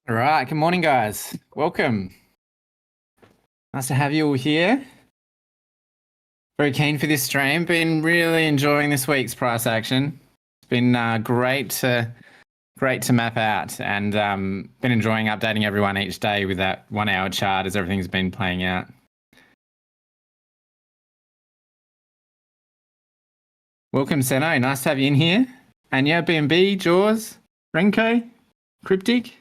All right, good morning, guys. Welcome. Nice to have you all here. Very keen for this stream. Been really enjoying this week's price action. It's been great to map out, and been enjoying updating everyone each day with that 1 hour chart as everything's been playing out. Welcome, Seno. Nice to have you in here. Anya, BNB, Jaws, Renko, Cryptic.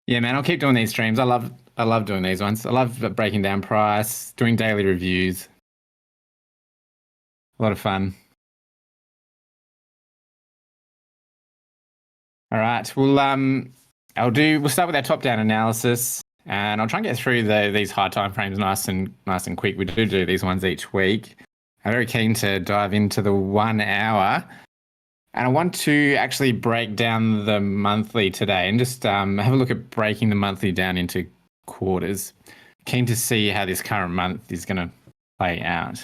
Yeah, man, I'll keep doing these streams. I love doing these ones. I love breaking down price, doing daily reviews. A lot of fun. All right. We'll start with our top-down analysis, and I'll try and get through these high time frames nice and quick. We do these ones each week. I'm very keen to dive into the 1 hour, and I want to actually break down the monthly today and just have a look at breaking the monthly down into quarters. Keen to see how this current month is going to play out.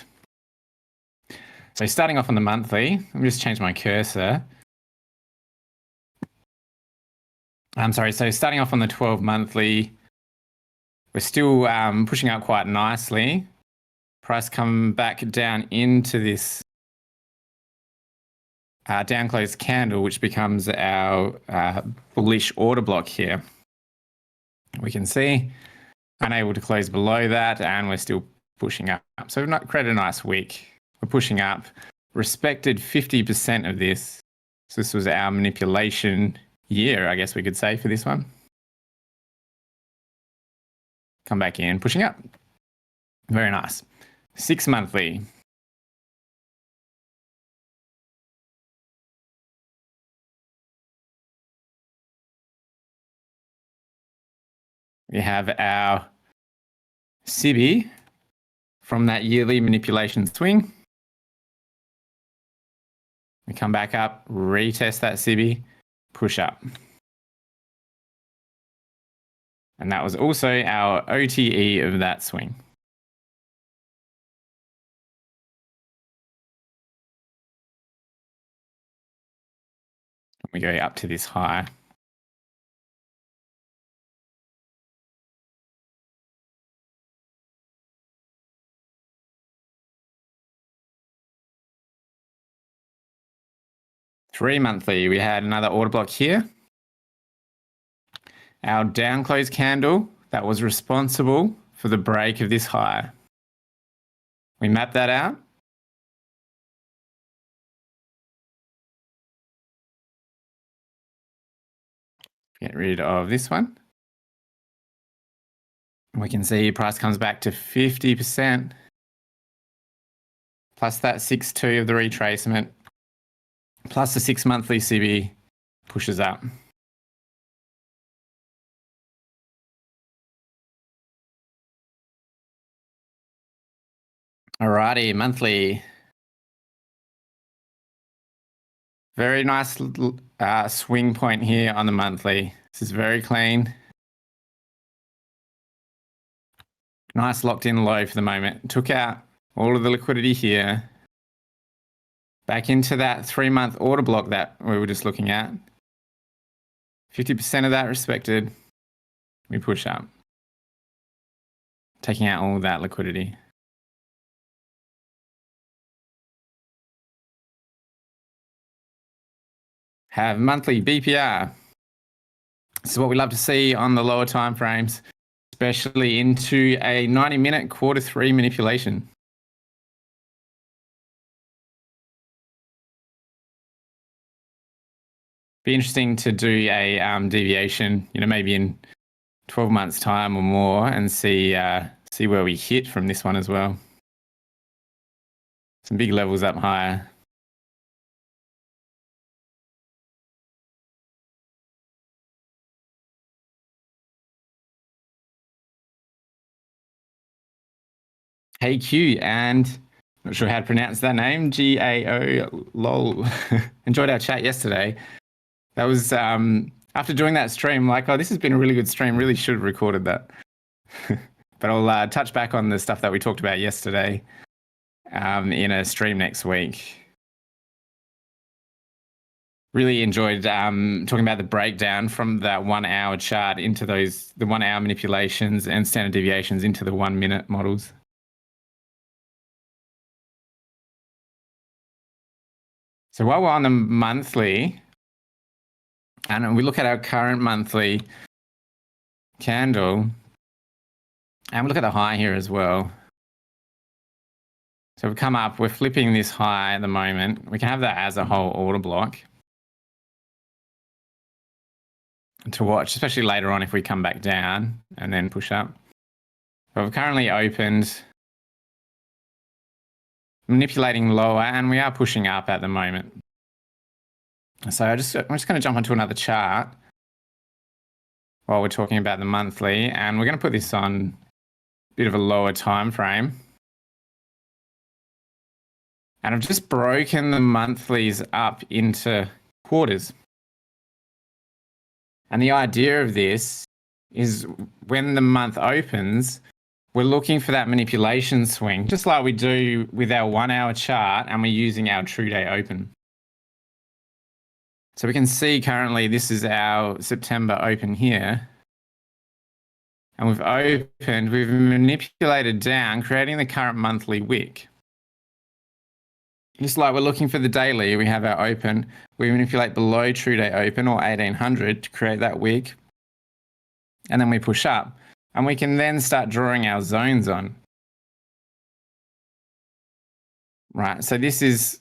So starting off on the monthly, let me just change my cursor. I'm sorry, so starting off on the 12 monthly, we're still pushing up quite nicely. Price come back down into this down close candle, which becomes our bullish order block here. We can see unable to close below that, and we're still pushing up. So we've not created a nice wick. We're pushing up, respected 50% of this. So this was our manipulation year, I guess we could say, for this one. Come back in, pushing up. Very nice. 6 monthly. We have our SIBI from that yearly manipulation swing. We come back up, retest that SIBI, push up. And that was also our OTE of that swing. We go up to this high. Three monthly, we had another order block here. Our down close candle that was responsible for the break of this high. We map that out. Get rid of this one. We can see price comes back to 50%, plus that 6.2 of the retracement, plus the 6 monthly CB pushes up. Alrighty, monthly. Very nice swing point here on the monthly. This is very clean. Nice locked in low for the moment. Took out all of the liquidity here. Back into that 3 month order block that we were just looking at. 50% of that respected. We push up. Taking out all of that liquidity. Have monthly BPR. This is what we love to see on the lower time frames, especially into a 90-minute Q3 manipulation. Be interesting to do a deviation, maybe in 12 months' time or more, and see where we hit from this one as well. Some big levels up higher. Hey Q, and not sure how to pronounce that name, GAO, lol. Enjoyed our chat yesterday. That was after doing that stream, like, oh, this has been a really good stream. Really should have recorded that. But I'll touch back on the stuff that we talked about yesterday in a stream next week. Really enjoyed talking about the breakdown from that 1 hour chart into the 1 hour manipulations and standard deviations into the 1 minute models. So while we're on the monthly, and we look at our current monthly candle, and we look at the high here as well. So we've come up, we're flipping this high at the moment. We can have that as a whole order block to watch, especially later on if we come back down and then push up. But we've currently opened, manipulating lower, and we are pushing up at the moment. So I'm just going to jump onto another chart while we're talking about the monthly, and we're going to put this on a bit of a lower time frame. And I've just broken the monthlies up into quarters. And the idea of this is when the month opens, we're looking for that manipulation swing, just like we do with our 1 hour chart, and we're using our true day open. So we can see currently this is our September open here. And we've manipulated down, creating the current monthly wick. Just like we're looking for the daily, we have our open. We manipulate below true day open or 1800 to create that wick. And then we push up. And we can then start drawing our zones on. Right, so this is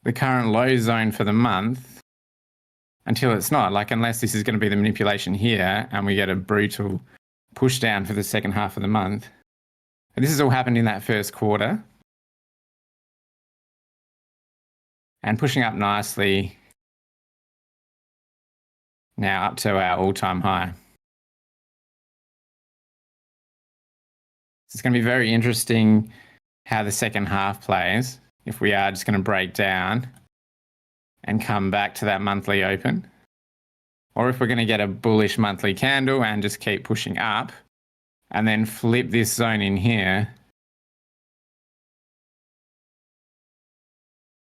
the current low zone for the month until it's not. Like, unless this is going to be the manipulation here and we get a brutal push down for the second half of the month. And this has all happened in that first quarter. And pushing up nicely now up to our all-time high. So it's going to be very interesting how the second half plays if we are just going to break down and come back to that monthly open, or if we're going to get a bullish monthly candle and just keep pushing up and then flip this zone in here,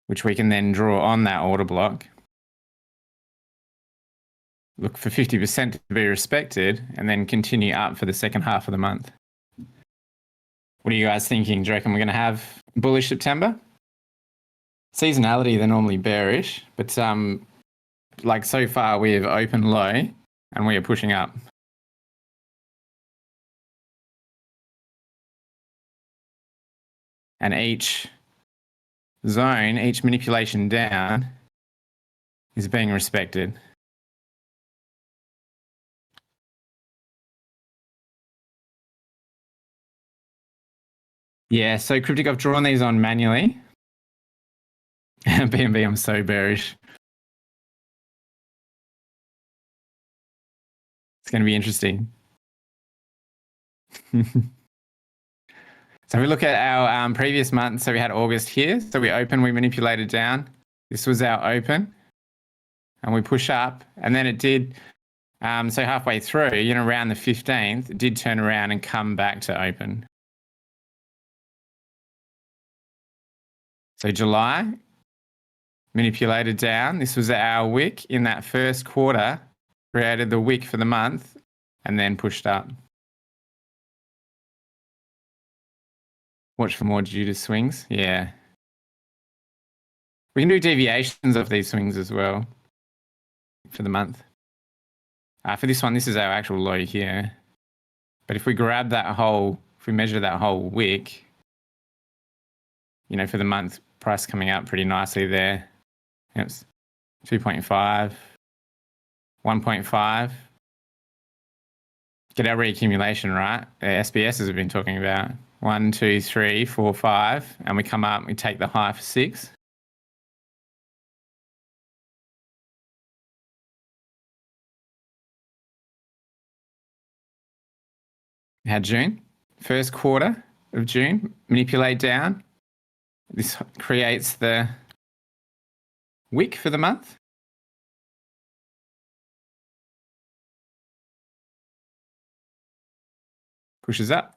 which we can then draw on that order block. Look for 50% to be respected and then continue up for the second half of the month. What are you guys thinking? Do you reckon we're going to have bullish September? Seasonality, they're normally bearish, but like so far we have opened low and we are pushing up. And each zone, each manipulation down is being respected. Yeah, so Cryptic, I've drawn these on manually. BNB, I'm so bearish. It's going to be interesting. So we look at our previous month. So we had August here. So we open, we manipulated down. This was our open. And we push up. And then it did, so halfway through, around the 15th, it did turn around and come back to open. So July, manipulated down. This was our wick in that first quarter, created the wick for the month, and then pushed up. Watch for more Judas swings. Yeah. We can do deviations of these swings as well for the month. For this one, this is our actual low here. But if we grab that whole, if we measure that whole wick, for the month, price coming up pretty nicely there. It's 2.5, 1.5. Get our reaccumulation, right? The SBSs we've been talking about. 1, 2, 3, 4, 5. And we come up, we take the high for 6. We had June, first quarter of June, manipulate down. This creates the wick for the month. Pushes up,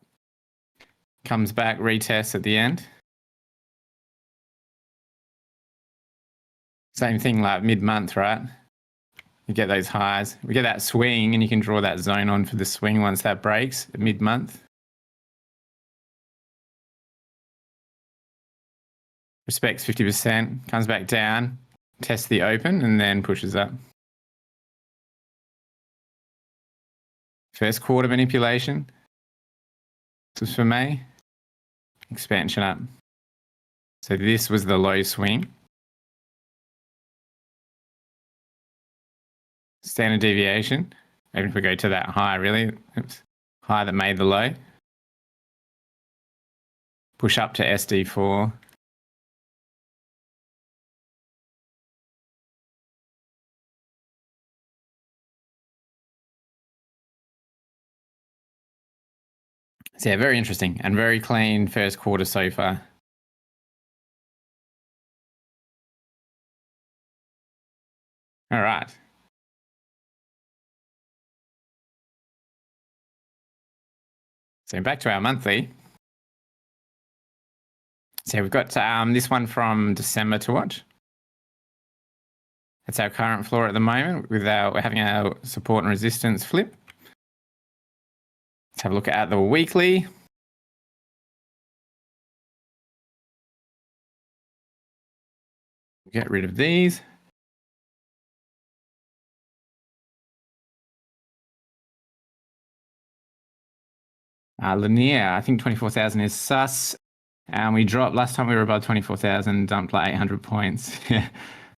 comes back, retests at the end. Same thing like mid-month, right? You get those highs. We get that swing and you can draw that zone on for the swing once that breaks at mid-month. Respects 50%, comes back down, tests the open and then pushes up. First quarter manipulation. This was for May. Expansion up. So this was the low swing. Standard deviation. Even if we go to that high, really. Oops. High that made the low. Push up to SD4. So yeah, very interesting and very clean first quarter so far. All right. So back to our monthly. So we've got this one from December to watch. That's our current floor at the moment we're having our support and resistance flip. Let's have a look at the weekly. Get rid of these. Linear, I think 24,000 is sus. And we dropped, last time we were above 24,000, dumped like 800 points. Yeah,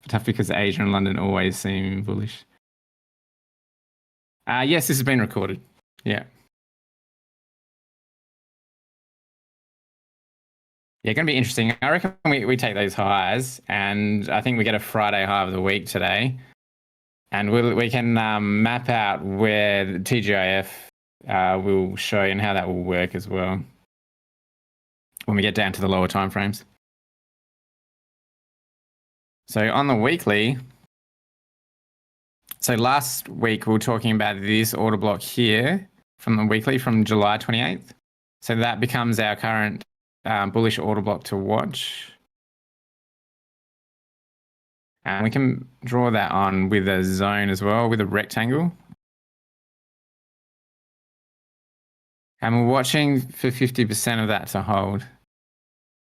tough because Asia and London always seem bullish. Yes, this has been recorded. Yeah. Yeah, going to be interesting. I reckon we take those highs, and I think we get a Friday high of the week today. And we can map out where the TGIF will show and how that will work as well when we get down to the lower timeframes. So on the weekly, so last week we were talking about this order block here from the weekly from July 28th. So that becomes our current bullish order block to watch. And we can draw that on with a zone as well, with a rectangle. And we're watching for 50% of that to hold.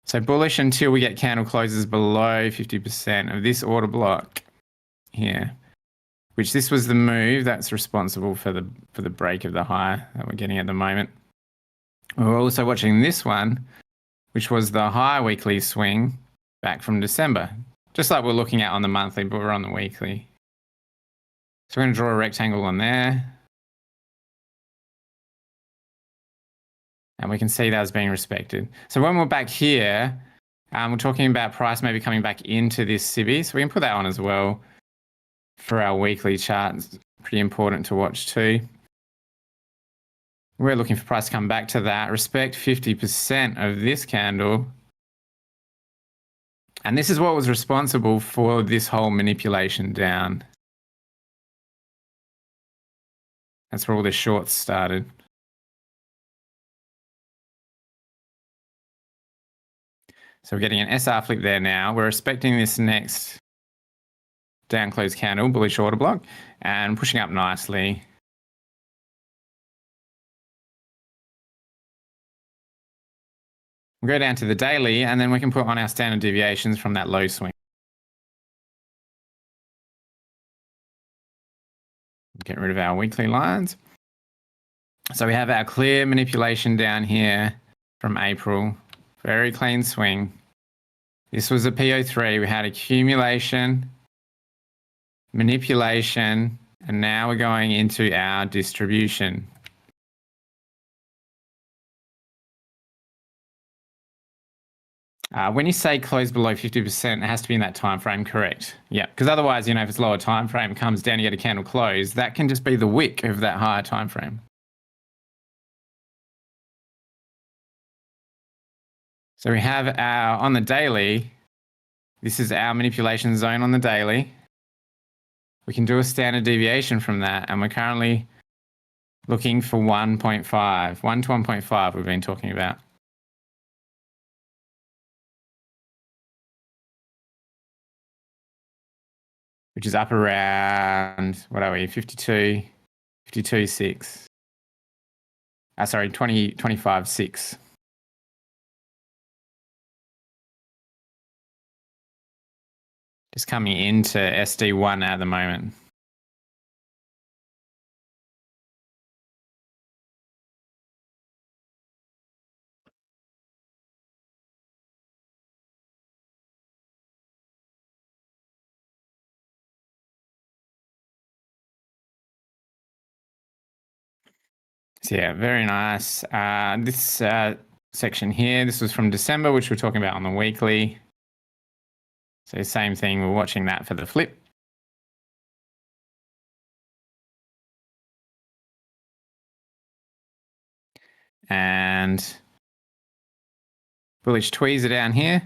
So bullish until we get candle closes below 50% of this order block here, which this was the move that's responsible for the break of the high that we're getting at the moment. We're also watching this one, which was the high weekly swing back from December, just like we're looking at on the monthly, but we're on the weekly. So we're going to draw a rectangle on there. And we can see that as being respected. So when we're back here, we're talking about price maybe coming back into this CB. So we can put that on as well for our weekly chart. It's pretty important to watch too. We're looking for price to come back to that. Respect 50% of this candle. And this is what was responsible for this whole manipulation down. That's where all the shorts started. So we're getting an SR flip there now. We're respecting this next down close candle, bullish order block, and pushing up nicely. We'll go down to the daily, and then we can put on our standard deviations from that low swing. Get rid of our weekly lines. So we have our clear manipulation down here from April. Very clean swing. This was a PO3. We had accumulation, manipulation, and now we're going into our distribution. When you say close below 50%, it has to be in that time frame, correct? Yeah, because otherwise, if it's lower time frame, comes down, you get a candle close, that can just be the wick of that higher time frame. So we have our, on the daily, this is our manipulation zone on the daily. We can do a standard deviation from that, and we're currently looking for 1.5. 1 to 1.5 we've been talking about. which is up around, what are we, 52, 52.6. Sorry, 25.6. Just coming into SD1 at the moment. So yeah, very nice. This section here, this was from December, which we're talking about on the weekly. So same thing, we're watching that for the flip. And bullish tweezer down here,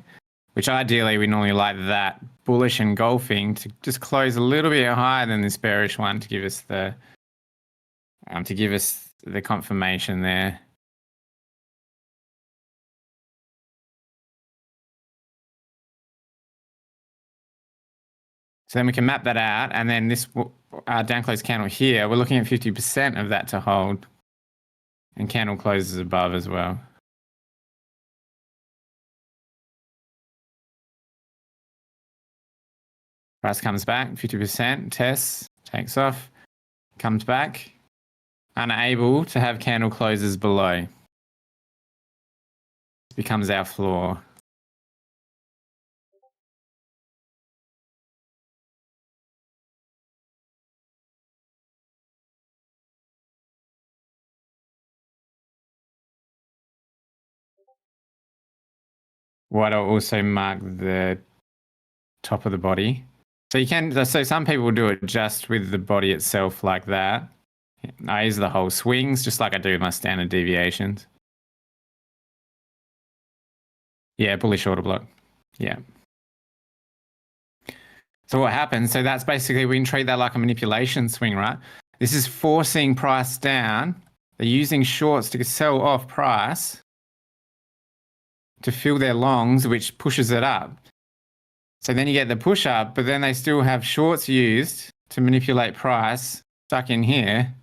which ideally we normally like that bullish engulfing to just close a little bit higher than this bearish one to give us the confirmation there. So then we can map that out, and then this down close candle here, we're looking at 50% of that to hold, and candle closes above as well. Price comes back, 50%, tests, takes off, comes back, unable to have candle closes below. This becomes our floor. What I'll also mark the top of the body. So you can, so some people do it just with the body itself like that. I use the whole swings, just like I do with my standard deviations. Yeah, bullish order block. Yeah. So what happens? So that's basically, we can treat that like a manipulation swing, right? This is forcing price down. They're using shorts to sell off price to fill their longs, which pushes it up. So then you get the push up, but then they still have shorts used to manipulate price stuck in here.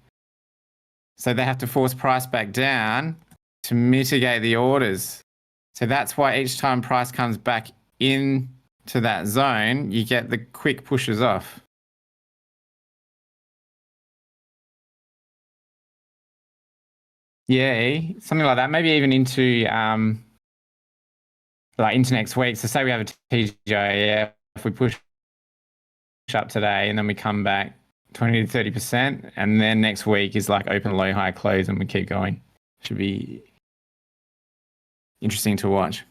So they have to force price back down to mitigate the orders. So that's why each time price comes back in to that zone, you get the quick pushes off. Yeah, something like that. Maybe even into like into next week. So say we have a TGIF, if we push up today and then we come back 20 to 30%, and then next week is like open, low, high, close, and we keep going. Should be interesting to watch.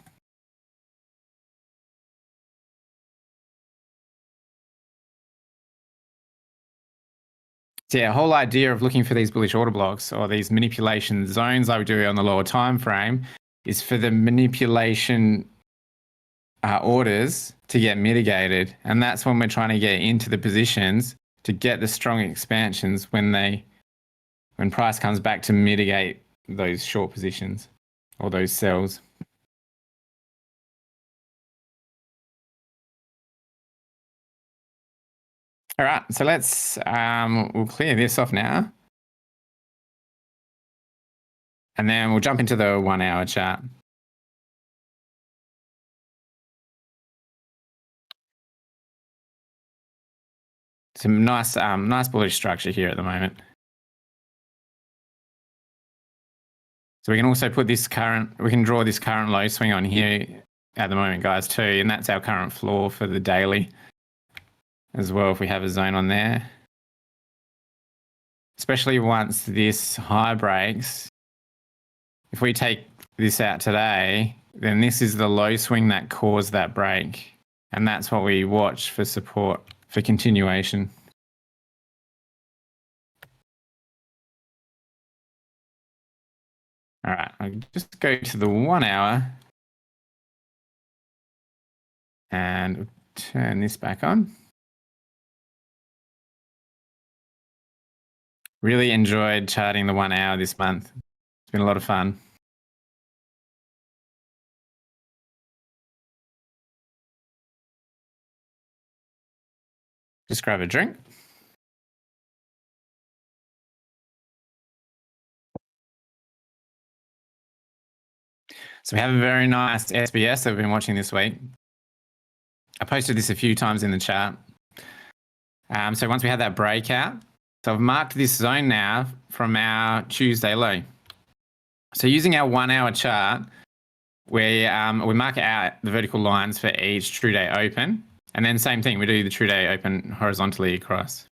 So yeah, whole idea of looking for these bullish order blocks or these manipulation zones like we do on the lower time frame is for the manipulation orders to get mitigated. And that's when we're trying to get into the positions to get the strong expansions when price comes back to mitigate those short positions or those sells. All right, so let's we'll clear this off now, and then we'll jump into the 1 hour chart. Some nice bullish structure here at the moment. So we can also put this we can draw this current low swing on here at the moment, guys, too, and that's our current floor for the daily as well if we have a zone on there. Especially once this high breaks, if we take this out today, then this is the low swing that caused that break. And that's what we watch for support for continuation. All right, I'll just go to the 1 hour and turn this back on. Really enjoyed charting the 1 hour this month. It's been a lot of fun. Just grab a drink. So we have a very nice SBS that we've been watching this week. I posted this a few times in the chat. So once we had that breakout, so I've marked this zone now from our Tuesday low. So using our 1 hour chart, we mark out the vertical lines for each true day open. And then same thing, we do the true day open horizontally across.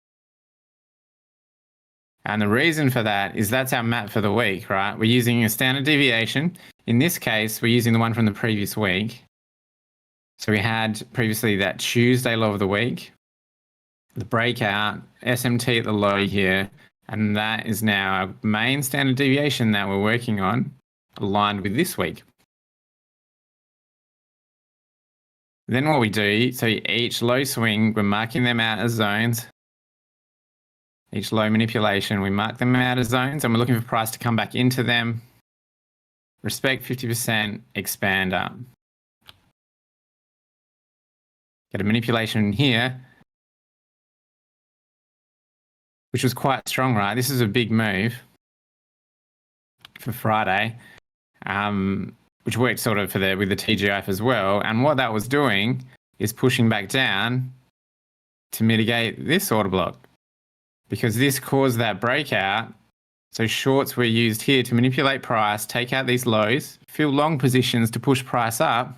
And the reason for that is that's our map for the week, right? We're using a standard deviation. In this case, we're using the one from the previous week. So we had previously that Tuesday low of the week, the breakout, SMT at the low here, and that is now our main standard deviation that we're working on, aligned with this week. Then what we do, so each low swing, we're marking them out as zones. Each low manipulation, we mark them out as zones, and we're looking for price to come back into them. Respect 50%, expand up. Get a manipulation here, which was quite strong, right? This is a big move for Friday, which worked sort of with the TGF as well. And what that was doing is pushing back down to mitigate this order block, because this caused that breakout. So shorts were used here to manipulate price, take out these lows, fill long positions to push price up.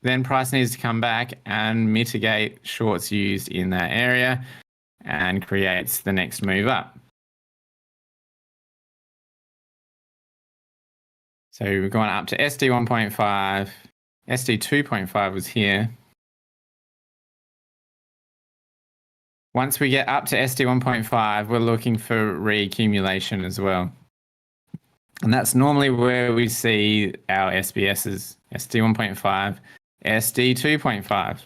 Then price needs to come back and mitigate shorts used in that area and creates the next move up. So we're going up to SD 1.5, SD 2.5 was here. Once we get up to SD 1.5, we're looking for reaccumulation as well. And that's normally where we see our SBSs, SD 1.5, SD 2.5.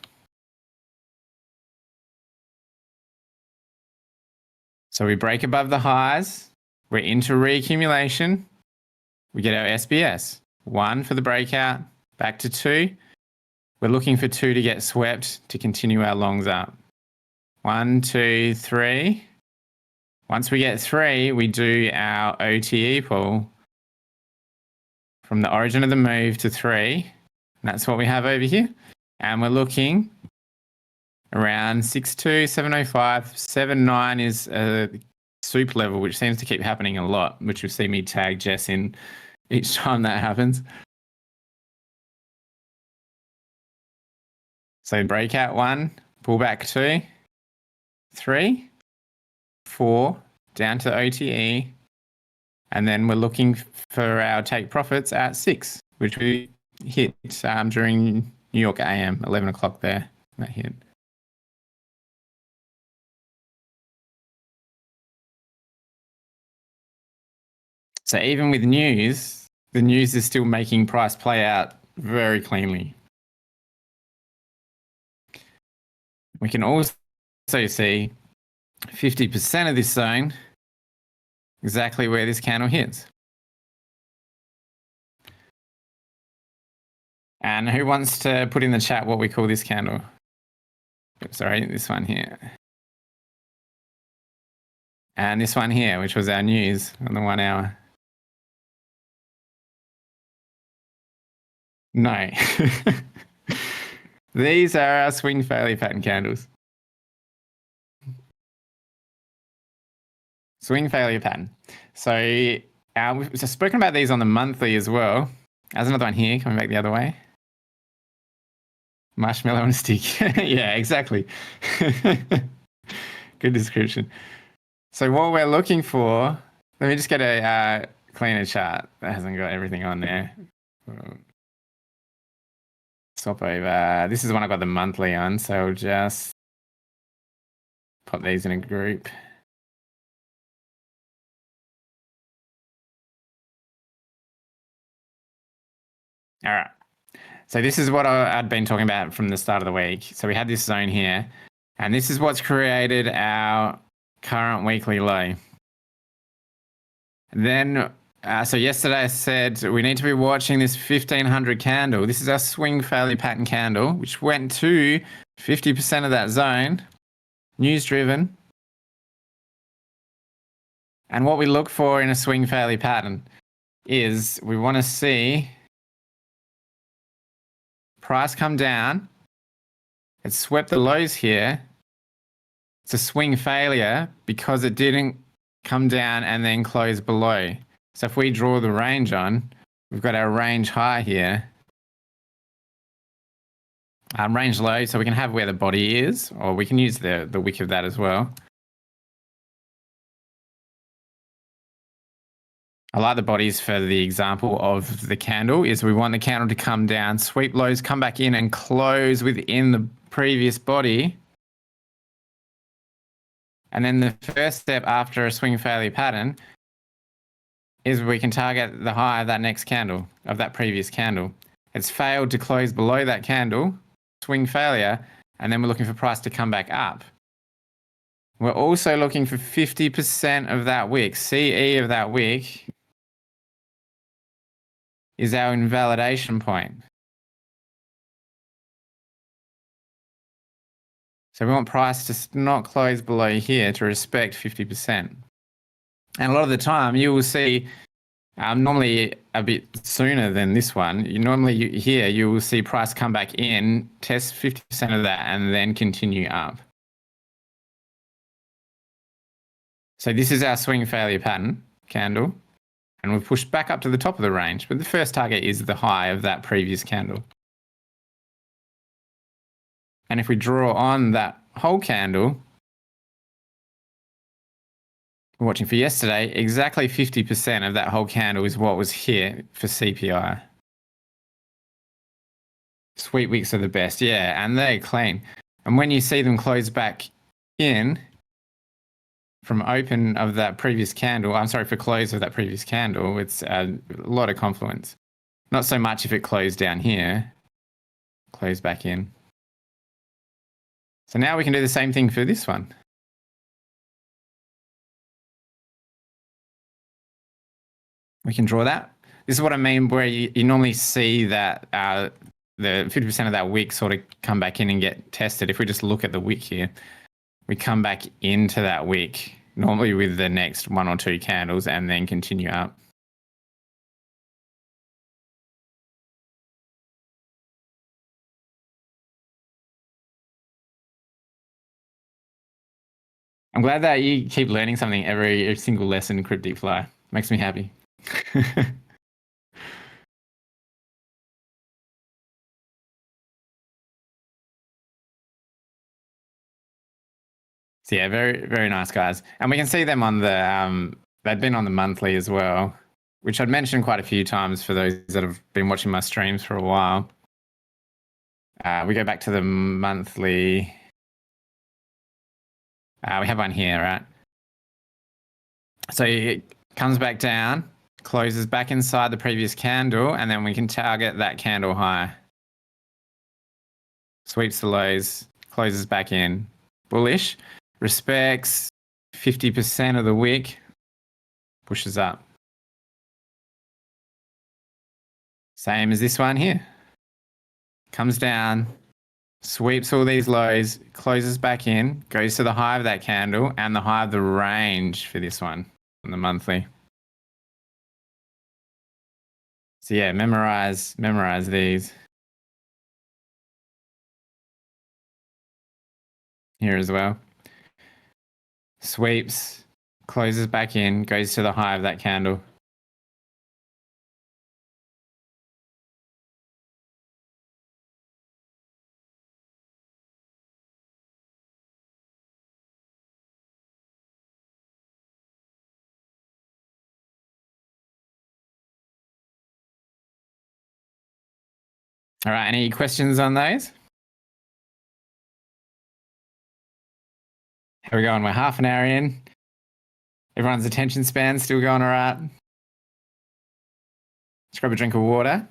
So we break above the highs, we're into reaccumulation, we get our SBS. 1 for the breakout, back to 2. We're looking for 2 to get swept to continue our longs up. 1, 2, 3. Once we get 3, we do our OTE pull from the origin of the move to 3. And that's what we have over here. And we're looking around 6.2, 7.05, 7.9 is a soup level, which seems to keep happening a lot, which you'll see me tag Jess in each time that happens. So breakout 1, pull back 2, 3, 4, down to OTE, and then we're looking for our take profits at 6, which we hit during New York AM, 11 o'clock there, that hit. So even with news, the news is still making price play out very cleanly. We can also see 50% of this zone, exactly where this candle hits. And who wants to put in the chat what we call this candle? Oops, sorry, this one here. And this one here, which was our news on the 1 hour. No. These are our swing failure pattern candles. Swing failure pattern. So we've spoken about these on the monthly as well. There's another one here coming back the other way. Marshmallow on a stick. Yeah, exactly. Good description. So what we're looking for, let me just get a cleaner chart that hasn't got everything on there. Swap over. This is the one I got the monthly on, so I'll just put these in a group. All right. So this is what I'd been talking about from the start of the week. So we had this zone here, and this is what's created our current weekly low. And then So yesterday I said we need to be watching this 1500 candle. This is our swing failure pattern candle, which went to 50% of that zone, news driven. And what we look for in a swing failure pattern is we want to see price come down. It swept the lows here. It's a swing failure because it didn't come down and then close below. So if we draw the range on, we've got our range high here. Range low, so we can have where the body is, or we can use the wick of that as well. I like the bodies for the example of the candle is we want the candle to come down, sweep lows, come back in and close within the previous body. And then the first step after a swing failure pattern is we can target the high of that next candle, of that previous candle. It's failed to close below that candle, swing failure, and then we're looking for price to come back up. We're also looking for 50% of that wick. CE of that wick is our invalidation point. So we want price to not close below here to respect 50%. And a lot of the time you will see, normally a bit sooner than this one, here you will see price come back in, test 50% of that, and then continue up. So this is our swing failure pattern candle, and we've pushed back up to the top of the range, but the first target is the high of that previous candle. And if we draw on that whole candle, we're watching for yesterday, exactly 50% of that whole candle is what was here for CPI. Sweet wicks are the best, yeah, and they're clean. And when you see them close back in from open of that previous candle, for close of that previous candle, it's a lot of confluence. Not so much if it closed down here, close back in. So now we can do the same thing for this one. We can draw that. This is what I mean where you normally see that the 50% of that wick sort of come back in and get tested. If we just look at the wick here, we come back into that wick, normally with the next one or two candles, and then continue up. I'm glad that you keep learning something every single lesson in Cryptic Fly. Makes me happy. So yeah, very, very nice guys. And we can see them on the, they've been on the monthly as well, which I'd mentioned quite a few times for those that have been watching my streams for a while. We go back to the monthly. We have one here, right? So it comes back down, closes back inside the previous candle, and then we can target that candle high. Sweeps the lows, closes back in. Bullish. Respects 50% of the wick, pushes up. Same as this one here. Comes down, sweeps all these lows, closes back in, goes to the high of that candle and the high of the range for this one on the monthly. So yeah, memorize these. Here as well. Sweeps, closes back in, goes to the high of that candle. All right, any questions on those? How are we going? We're half an hour in. Everyone's attention span still going all right? Let's grab a drink of water.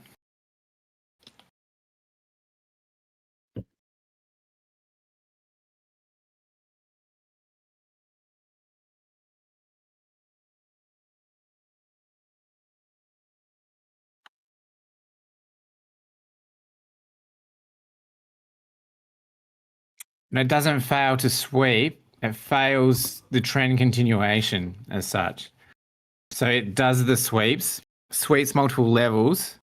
And it doesn't fail to sweep, it fails the trend continuation as such. So it does the sweeps, sweeps multiple levels,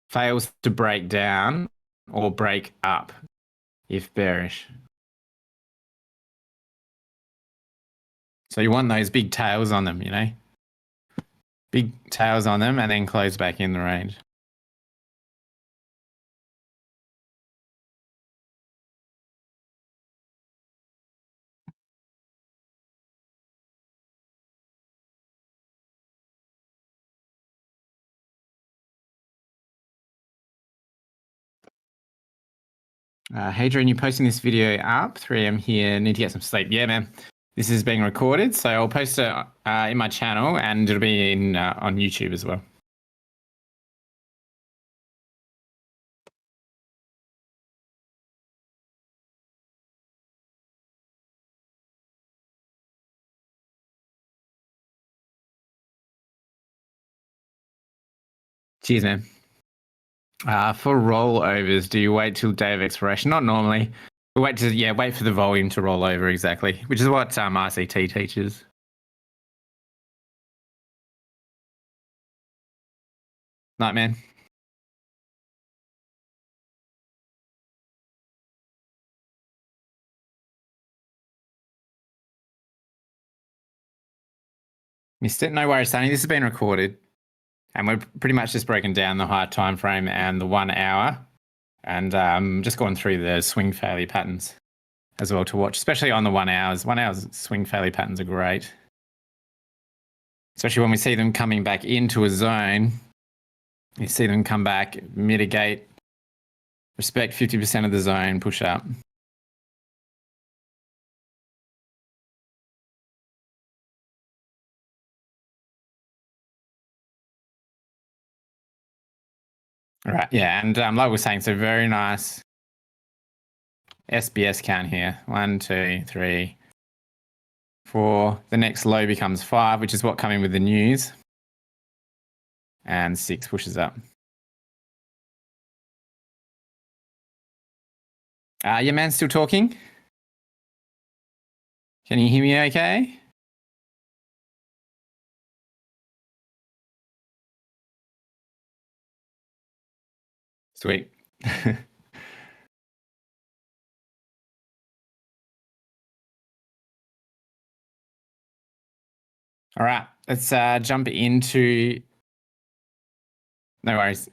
fails to break down or break up if bearish. So you want those big tails on them, you know? Big tails on them and then close back in the range. Hadrian, you're posting this video up, 3 a.m. here, need to get some sleep. Yeah, man. This is being recorded, so I'll post it in my channel and it'll be in on YouTube as well. Cheers, man. For rollovers, do you wait till day of expiration? Not normally. We wait for the volume to roll over exactly, which is what RCT teaches. Night, man. Missed it. No worries, Sonny. This has been recorded, and we're pretty much just breaking down the higher time frame and the 1 hour, and just going through the swing failure patterns as well to watch, especially on the 1 hours. 1 hour's swing failure patterns are great, especially when we see them coming back into a zone. You see them come back, mitigate, respect 50% of the zone, push up. Right, yeah, and like we were saying, so very nice SBS count here. 1, 2, 3, 4. The next low becomes 5, which is what coming with the news. And 6 pushes up. Your man still talking? Can you hear me okay? Sweet. All right, let's jump into... No worries.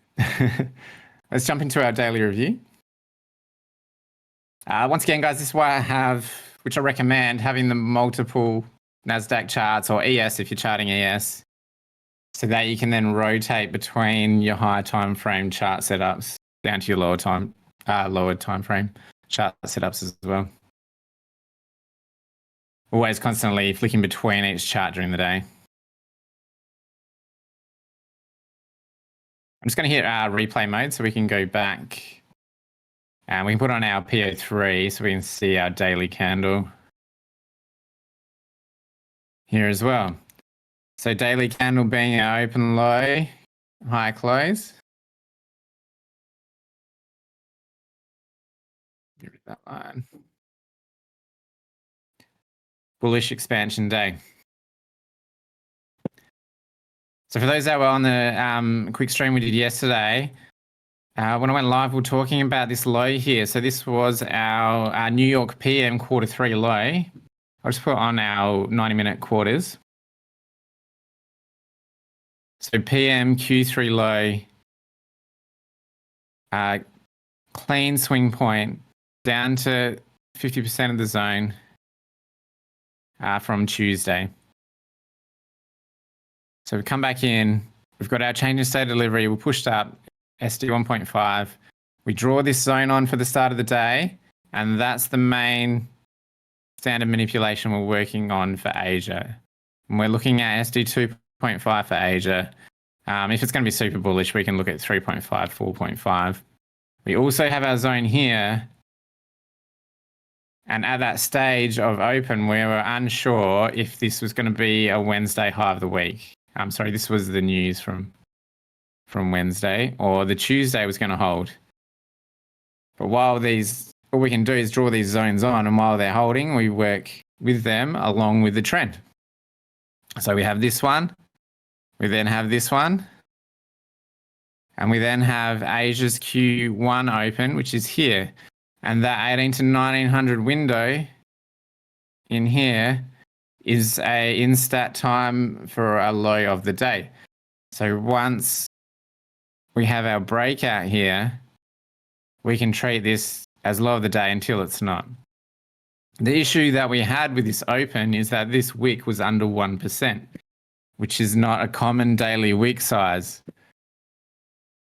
Let's jump into our daily review. Once again, guys, this is why I have, which I recommend, having the multiple NASDAQ charts or ES if you're charting ES, so that you can then rotate between your higher time frame chart setups down to your lower time frame chart setups as well. Always constantly flicking between each chart during the day. I'm just going to hit replay mode so we can go back and we can put on our PO3 so we can see our daily candle here as well. So daily candle being our open low, high close. Get rid of that line. Bullish expansion day. So for those that were on the quick stream we did yesterday, when I went live, we were talking about this low here. So this was our New York PM Q3 low. I'll just put on our 90-minute quarters. So PM Q3 low, clean swing point down to 50% of the zone from Tuesday. So we come back in, we've got our change in state delivery, we pushed up SD 1.5. We draw this zone on for the start of the day, and that's the main standard manipulation we're working on for Asia. And we're looking at SD 2.5 for Asia. If it's going to be super bullish, we can look at 3.5, 4.5. We also have our zone here. And at that stage of open, we were unsure if this was going to be a Wednesday high of the week. I'm sorry, this was the news from Wednesday, or the Tuesday was going to hold. But while all we can do is draw these zones on, and while they're holding, we work with them along with the trend. So we have this one, we then have this one, and we then have Asia's Q1 open, which is here. And that 18 to 1900 window in here is a instat time for a low of the day. So once we have our breakout here, we can treat this as low of the day until it's not. The issue that we had with this open is that this wick was under 1%, which is not a common daily wick size.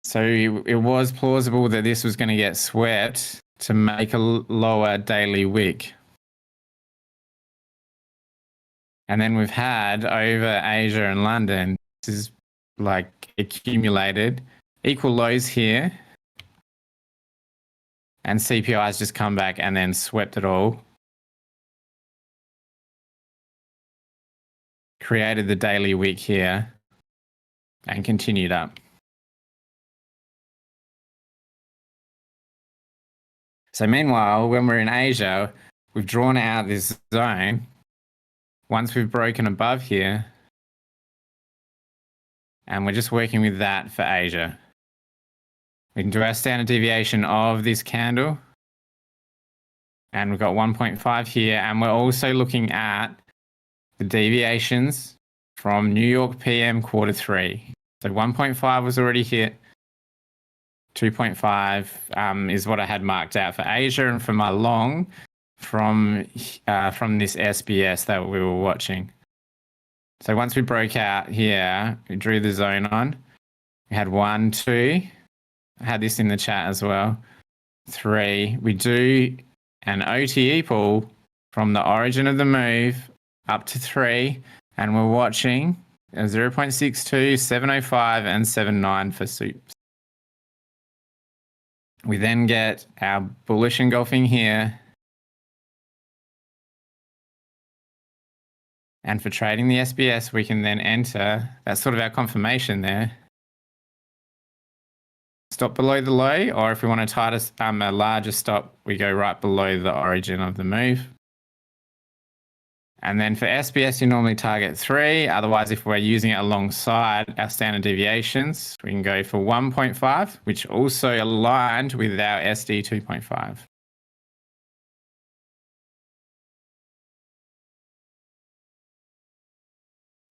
So it was plausible that this was going to get swept to make a lower daily wick. And then we've had over Asia and London, this is like accumulated, equal lows here. And CPI has just come back and then swept it all. Created the daily wick here and continued up. So meanwhile, when we're in Asia, we've drawn out this zone. Once we've broken above here, and we're just working with that for Asia. We can do our standard deviation of this candle. And we've got 1.5 here, and we're also looking at the deviations from New York PM Q3. So 1.5 was already hit. 2.5 is what I had marked out for Asia, and for my long from this SBS that we were watching. So once we broke out here, we drew the zone on. We had 1, 2. I had this in the chat as well. 3. We do an OTE pull from the origin of the move up to 3, and we're watching a 0.62, 705, and 79 for soups. We then get our bullish engulfing here. And for trading the SBS, we can then enter, that's sort of our confirmation there. Stop below the low, or if we want to tighter, a larger stop, we go right below the origin of the move. And then for SBS, you normally target 3. Otherwise, if we're using it alongside our standard deviations, we can go for 1.5, which also aligned with our SD 2.5.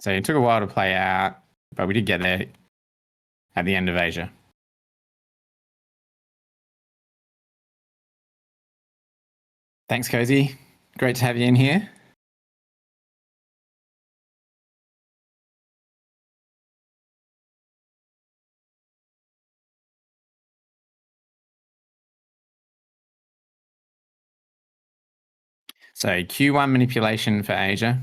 So it took a while to play out, but we did get there at the end of Asia. Thanks, Cozy. Great to have you in here. So Q1 manipulation for Asia.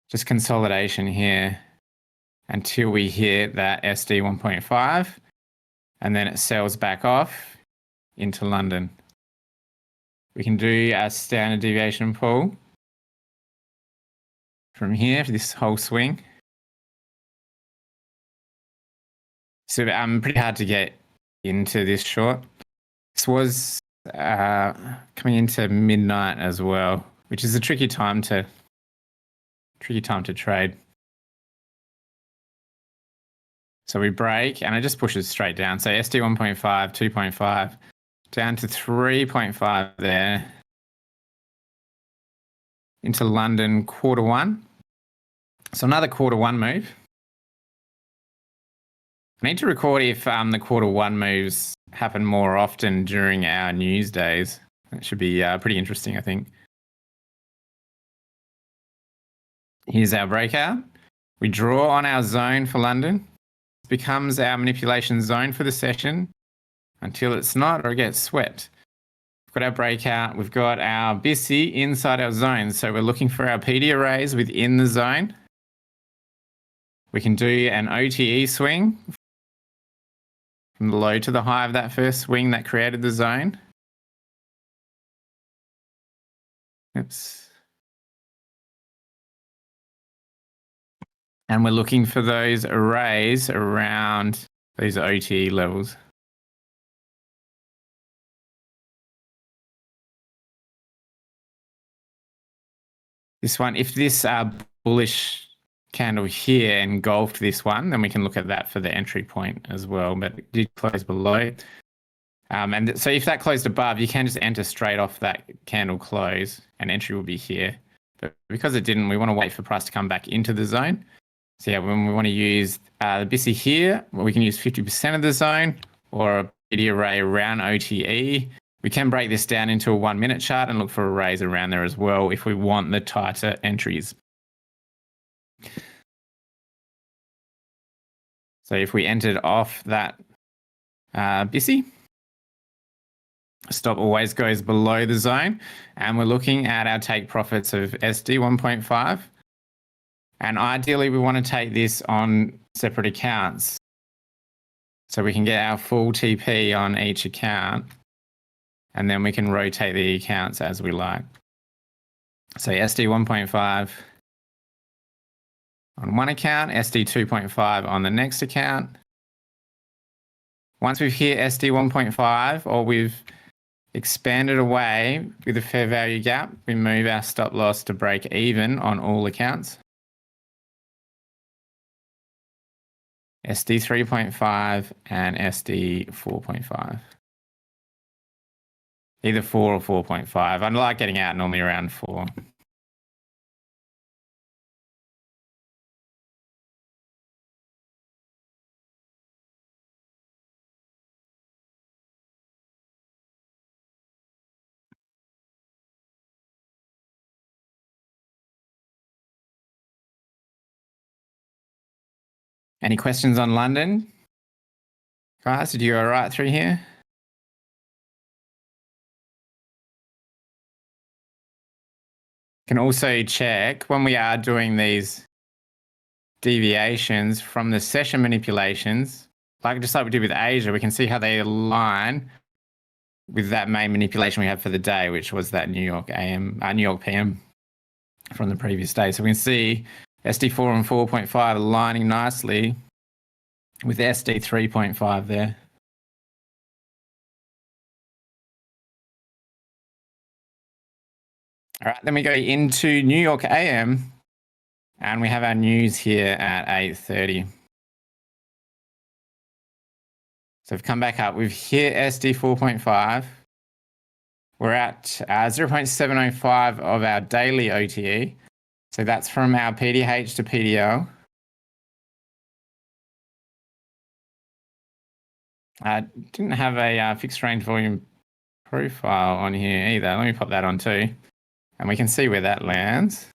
Just consolidation here until we hit that SD 1.5, and then it sells back off into London. We can do a standard deviation pull from here for this whole swing. So pretty hard to get into this short. This was coming into midnight as well, which is a tricky time to trade. So we break and it just pushes straight down. So SD 1.5, 2.5, down to 3.5 there. Into London Q1. So another Q1 move. I need to record if the Q1 moves happen more often during our news days. That should be pretty interesting, I think. Here's our breakout. We draw on our zone for London. It becomes our manipulation zone for the session until it's not or it gets swept. We've got our breakout. We've got our BISI inside our zone. So we're looking for our PD arrays within the zone. We can do an OTE swing from the low to the high of that first swing that created the zone. Oops. And we're looking for those arrays around these OTE levels. This one, if this bullish candle here engulfed this one, then we can look at that for the entry point as well, but it did close below. And so if that closed above, you can just enter straight off that candle close and entry will be here. But because it didn't, we want to wait for price to come back into the zone. So yeah, when we want to use the BISI here, well, we can use 50% of the zone or a PD array around OTE. We can break this down into a 1 minute chart and look for arrays around there as well if we want the tighter entries. So if we entered off that BISI, stop always goes below the zone, and we're looking at our take profits of SD 1.5. And ideally, we want to take this on separate accounts so we can get our full TP on each account, and then we can rotate the accounts as we like. So SD 1.5 on one account, SD 2.5 on the next account. Once we've hit SD 1.5 or we've expanded away with a fair value gap, we move our stop loss to break even on all accounts. SD 3.5 and SD 4.5. Either 4 or 4.5. I like getting out normally around 4. Any questions on London? Guys, did you go right through here? Can also check when we are doing these deviations from the session manipulations, just like we did with Asia, we can see how they align with that main manipulation we had for the day, which was that New York PM from the previous day. So we can see SD4 and 4.5 aligning nicely with SD 3.5 there. All right, then we go into New York AM, and we have our news here at 8:30. So we've come back up. We've hit SD 4.5. We're at 0.705 of our daily OTE. So that's from our PDH to PDL. I didn't have a fixed range volume profile on here either. Let me pop that on too. And we can see where that lands.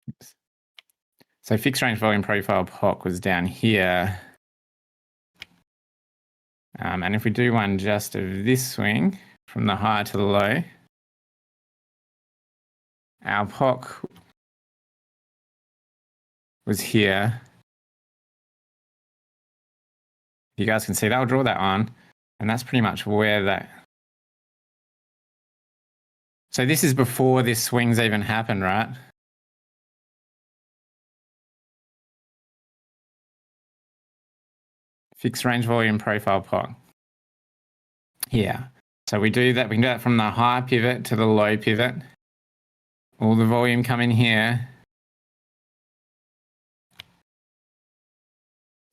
Oops. So fixed range volume profile POC was down here. And if we do one just of this swing from the high to the low, our POC was here. You guys can see that. I'll draw that on. And that's pretty much where that... So this is before this swing's even happened, right? Fixed range volume profile POC. Yeah. So we do that. We can do that from the high pivot to the low pivot. All the volume come in here.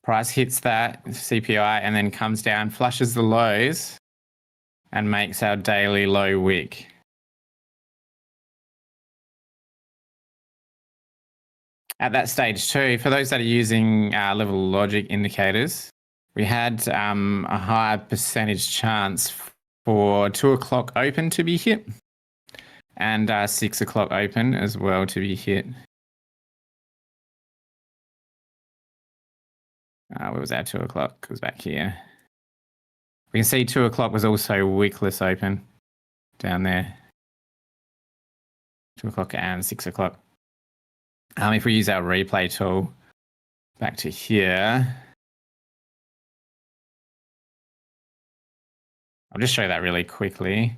Price hits that CPI and then comes down, flushes the lows, and makes our daily low wick. At that stage too, for those that are using level logic indicators, we had a higher percentage chance for 2 o'clock open to be hit and 6 o'clock open as well to be hit. Where was our 2 o'clock? It was back here. We can see 2 o'clock was also wickless open down there. 2 o'clock and 6 o'clock. If we use our replay tool back to here, I'll just show that really quickly.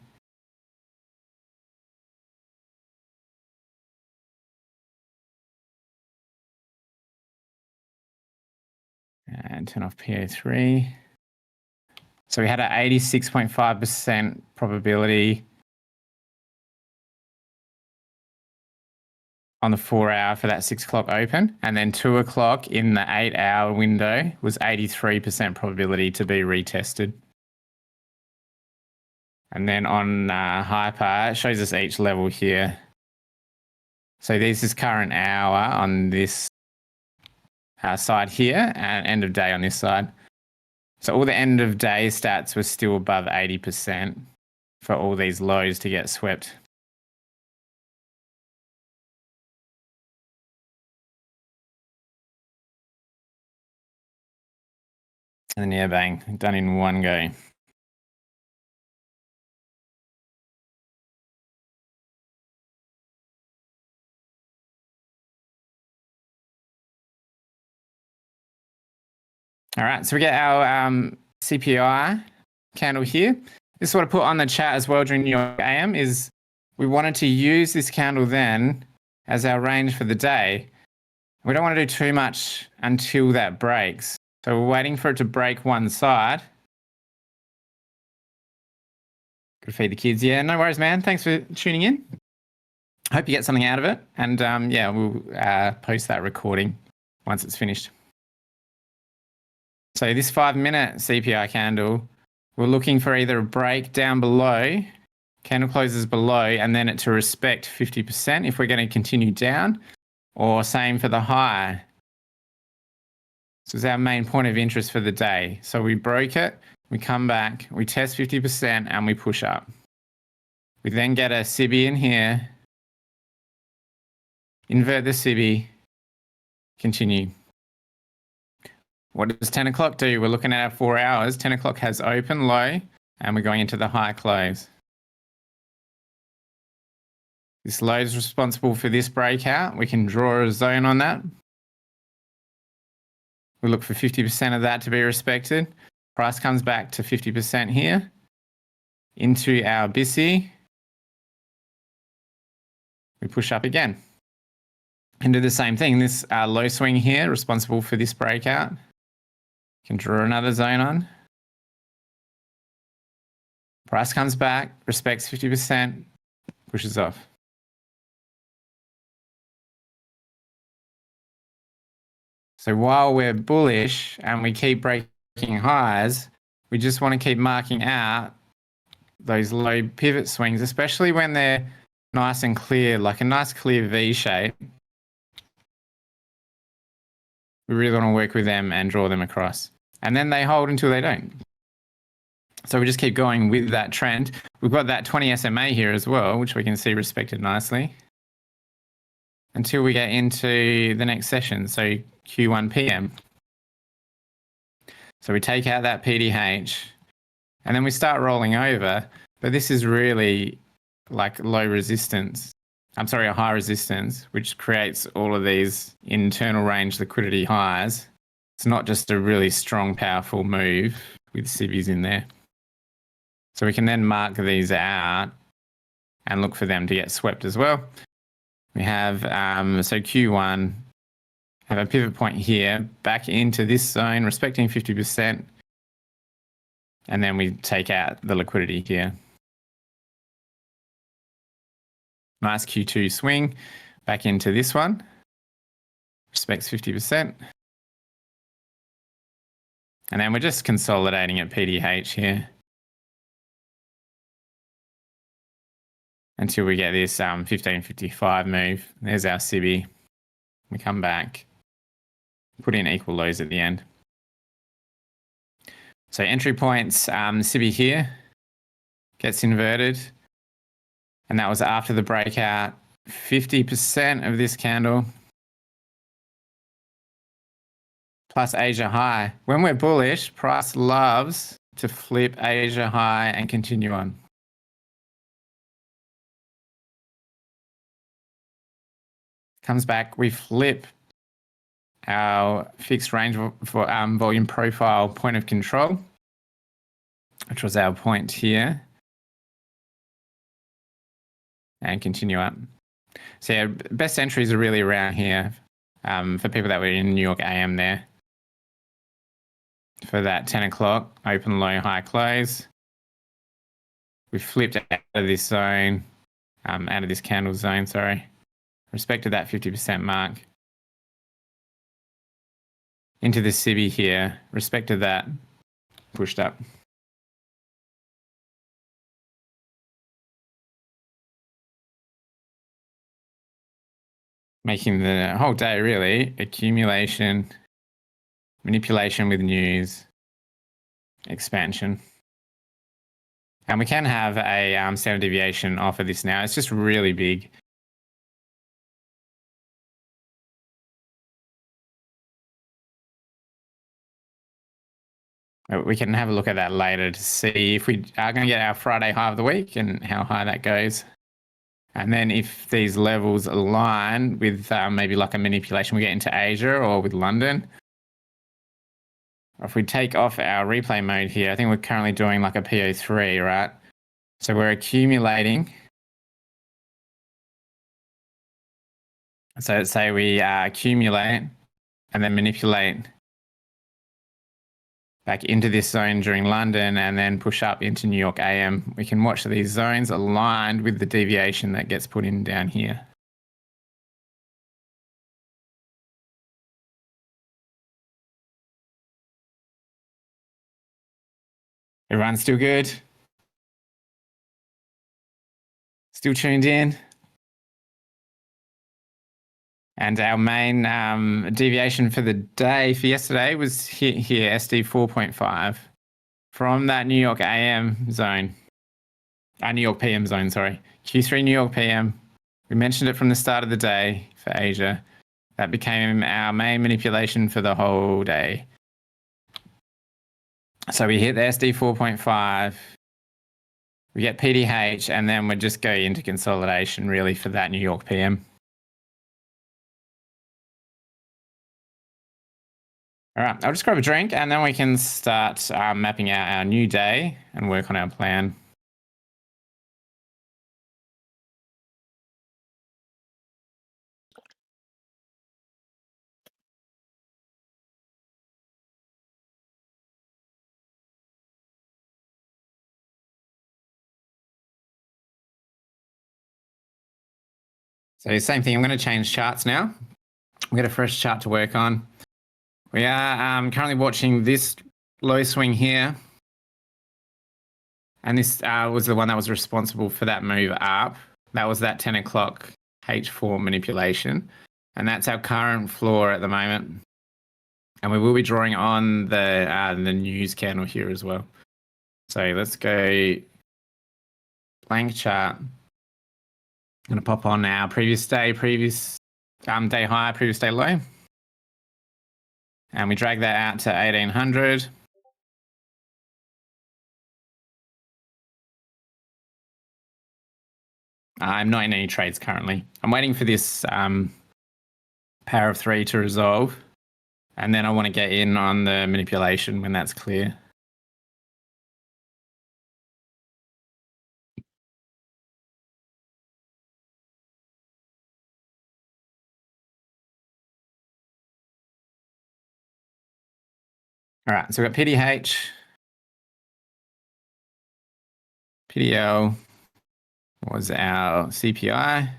and turn off PO3. So we had an 86.5% probability on the 4 hour for that 6 o'clock open, and then 2 o'clock in the 8 hour window was 83% probability to be retested. And then on Hyper, it shows us each level here. So this is current hour on this side here, and end of day on this side. So all the end of day stats were still above 80% for all these lows to get swept. And then yeah, bang, done in one go. All right, so we get our CPI candle here. This is what I put on the chat as well during New York AM is we wanted to use this candle then as our range for the day. We don't want to do too much until that breaks. So we're waiting for it to break one side. Gotta feed the kids. Yeah, no worries, man. Thanks for tuning in. Hope you get something out of it. And yeah, we'll post that recording once it's finished. So this 5-minute CPI candle, we're looking for either a break down below, candle closes below, and then it to respect 50% if we're going to continue down, or same for the high. This is our main point of interest for the day. So we broke it, we come back, we test 50%, and we push up. We then get a SIBI in here, invert the SIBI, continue. What does 10 o'clock do? We're looking at our 4 hours. 10 o'clock has open, low, and we're going into the high close. This low is responsible for this breakout. We can draw a zone on that. We look for 50% of that to be respected. Price comes back to 50% here. Into our BISI. We push up again. And do the same thing. This low swing here, responsible for this breakout. Can draw another zone on. Price comes back, respects 50%, pushes off. So while we're bullish and we keep breaking highs, we just want to keep marking out those low pivot swings, especially when they're nice and clear, like a nice clear V shape. We really want to work with them and draw them across. And then they hold until they don't. So we just keep going with that trend. We've got that 20 SMA here as well, which we can see respected nicely. Until we get into the next session, so Q1 PM. So we take out that PDH and then we start rolling over. But this is really like low resistance. I'm sorry, a high resistance, which creates all of these internal range liquidity highs. It's not just a really strong, powerful move with SIBIs in there. So we can then mark these out and look for them to get swept as well. We have, so Q1, have a pivot point here, back into this zone, respecting 50%. And then we take out the liquidity here. Nice Q2 swing, back into this one, respects 50%. And then we're just consolidating at PDH here until we get this 1555 move. There's our SIBI. We come back, put in equal lows at the end. So entry points, SIBI here gets inverted. And that was after the breakout. 50% of this candle plus Asia high. When we're bullish, price loves to flip Asia high and continue on. Comes back, we flip our fixed range for volume profile point of control, which was our point here, and continue up. So yeah, best entries are really around here for people that were in New York AM there. for that 10 o'clock open, low, high close. We flipped out of this zone, out of this candle zone, sorry. Respected that 50% mark. Into this SIBI here, respected that, pushed up. Making the whole day really accumulation, manipulation with news, expansion. And we can have a standard deviation off of this now. It's just really big. We can have a look at that later to see if we are going to get our Friday high of the week and how high that goes. And then if these levels align with maybe like a manipulation we get into Asia or with London. If we take off our replay mode here, I think we're currently doing like a PO3, right? So we're accumulating. So let's say we accumulate and then manipulate back into this zone during London and then push up into New York AM. We can watch these zones aligned with the deviation that gets put in down here. Everyone's still good? Still tuned in? And our main deviation for the day for yesterday was here, SD 4.5 from that New York AM zone. New York PM zone, sorry. Q3 New York PM. We mentioned it from the start of the day for Asia. That became our main manipulation for the whole day. So we hit the SD 4.5. We get PDH, and then we just go into consolidation really for that New York PM. All right, I'll just grab a drink and then we can start mapping out our new day and work on our plan. So same thing, I'm going to change charts now. We've got a fresh chart to work on. We are currently watching this low swing here. And this was the one that was responsible for that move up. That was that 10 o'clock H4 manipulation. And that's our current floor at the moment. And we will be drawing on the news candle here as well. So let's go blank chart. I'm going to pop on our previous day high, previous day low. And we drag that out to 1800. I'm not in any trades currently. I'm waiting for this power of 3 to resolve. And then I want to get in on the manipulation when that's clear. All right, so we've got PDH, PDL was our CPI.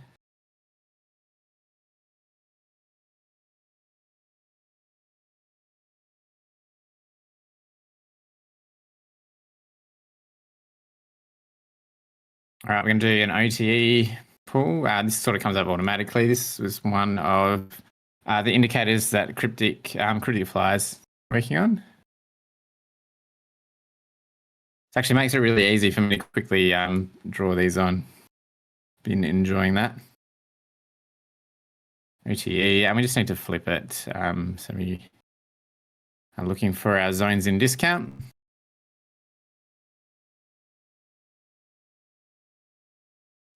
All right, we're going to do an OTE pull. This sort of comes up automatically. This was one of the indicators that Cryptic Fly's working on. It actually makes it really easy for me to quickly draw these on. Been enjoying that. OTE, and we just need to flip it. So we are looking for our zones in discount.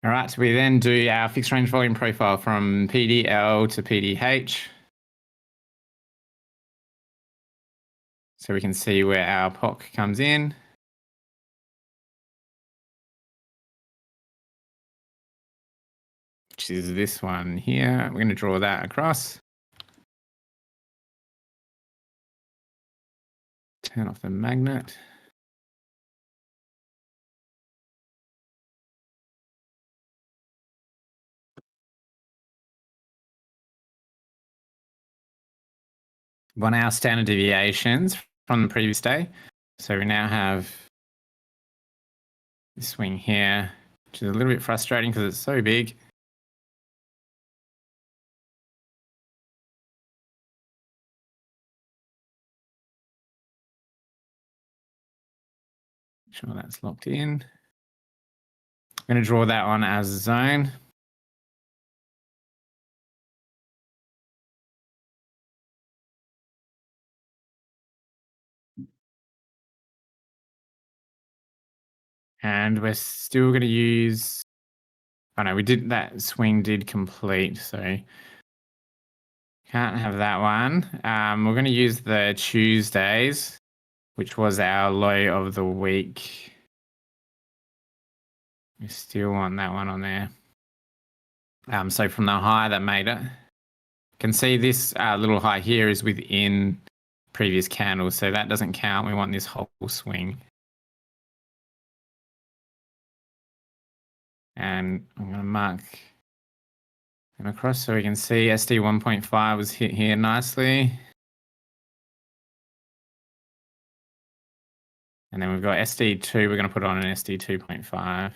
All right, so we then do our fixed range volume profile from PDL to PDH. So we can see where our POC comes in. Which is this one here. We're going to draw that across. Turn off the magnet. One hour standard deviations from the previous day. So we now have this swing here, which is a little bit frustrating because it's so big. Make sure that's locked in. I'm going to draw that on as a zone. And we're still going to use, oh no, we did, that swing did complete, so can't have that one. We're going to use the Tuesdays, which was our low of the week. We still want that one on there. So from the high that made it, you can see this little high here is within previous candles, so that doesn't count. We want this whole swing. And I'm going to mark them across so we can see SD 1.5 was hit here nicely. And then we've got SD2, we're going to put on an SD 2.5.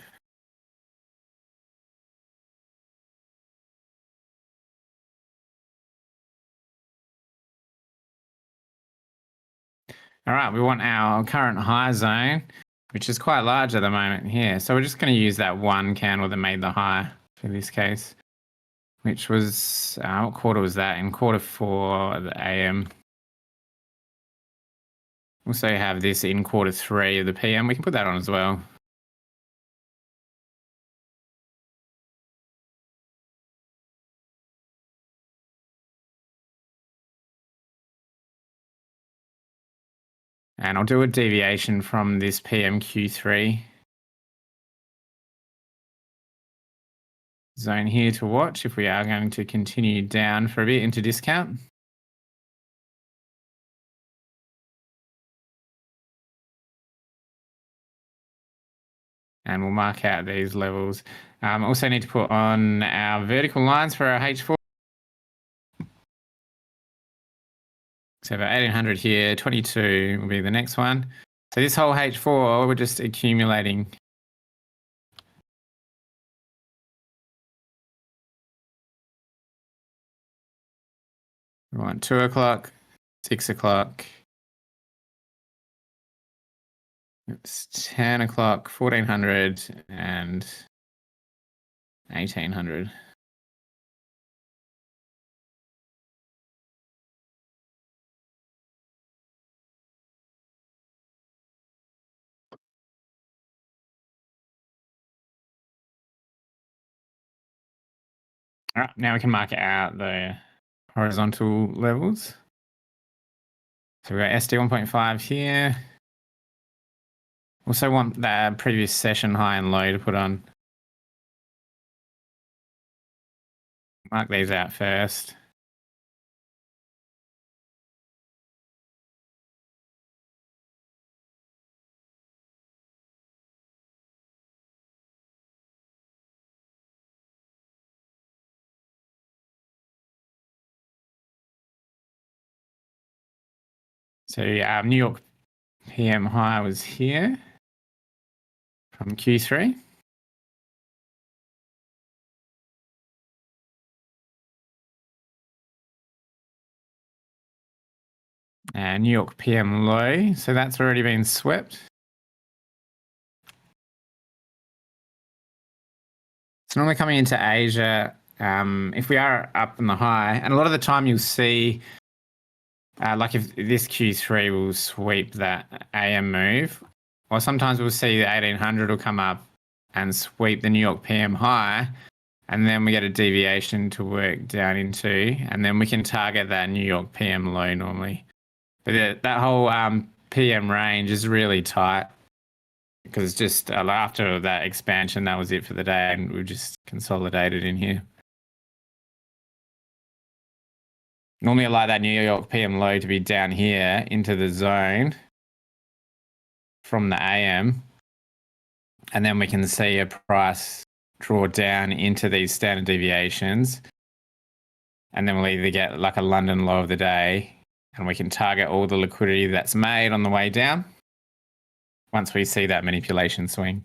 All right, we want our current high zone, which is quite large at the moment here. So we're just going to use that one candle that made the high for this case, which was, what quarter was that? In Q4 of the AM. Also have this in Q3 of the PM. We can put that on as well. And I'll do a deviation from this PM Q3 zone here to watch if we are going to continue down for a bit into discount. And we'll mark out these levels. Also need to put on our vertical lines for our H4. So about 1800 here, 22 will be the next one. So this whole H4, we're just accumulating. We want 2 o'clock, 6 o'clock. It's 10 o'clock, 1400 and 1800. All right, now we can mark out the horizontal levels. So we've got SD 1.5 here. Also want that previous session high and low to put on. Mark these out first. So New York PM high was here from Q3. And New York PM low, so that's already been swept. So normally coming into Asia, if we are up in the high, and a lot of the time you'll see, like if this Q3 will sweep that AM move, or sometimes we'll see the 1800 will come up and sweep the New York PM high, and then we get a deviation to work down into, and then we can target that New York PM low normally. But that whole PM range is really tight because just after that expansion, that was it for the day, and we've just consolidated in here. Normally I like that New York PM low to be down here into the zone from the AM, and then we can see a price draw down into these standard deviations, and then we'll either get like a London low of the day, and we can target all the liquidity that's made on the way down once we see that manipulation swing.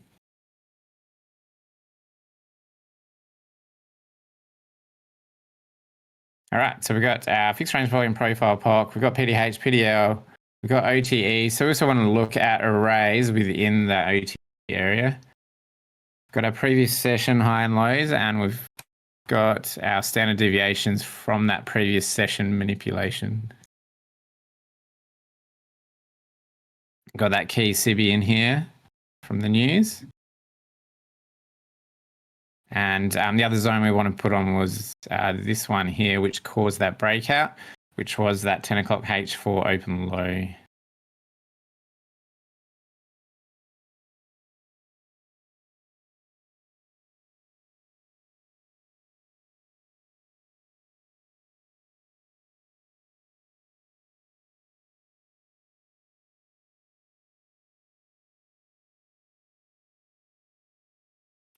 All right, so we've got our fixed range volume profile POC, we've got PDH, PDL, we've got OTE. So we also want to look at arrays within the OTE area. We've got our previous session high and lows, and we've got our standard deviations from that previous session manipulation. Got that key SIBI in here from the news. And the other zone we want to put on was this one here, which caused that breakout, which was that 10 o'clock H4 open low.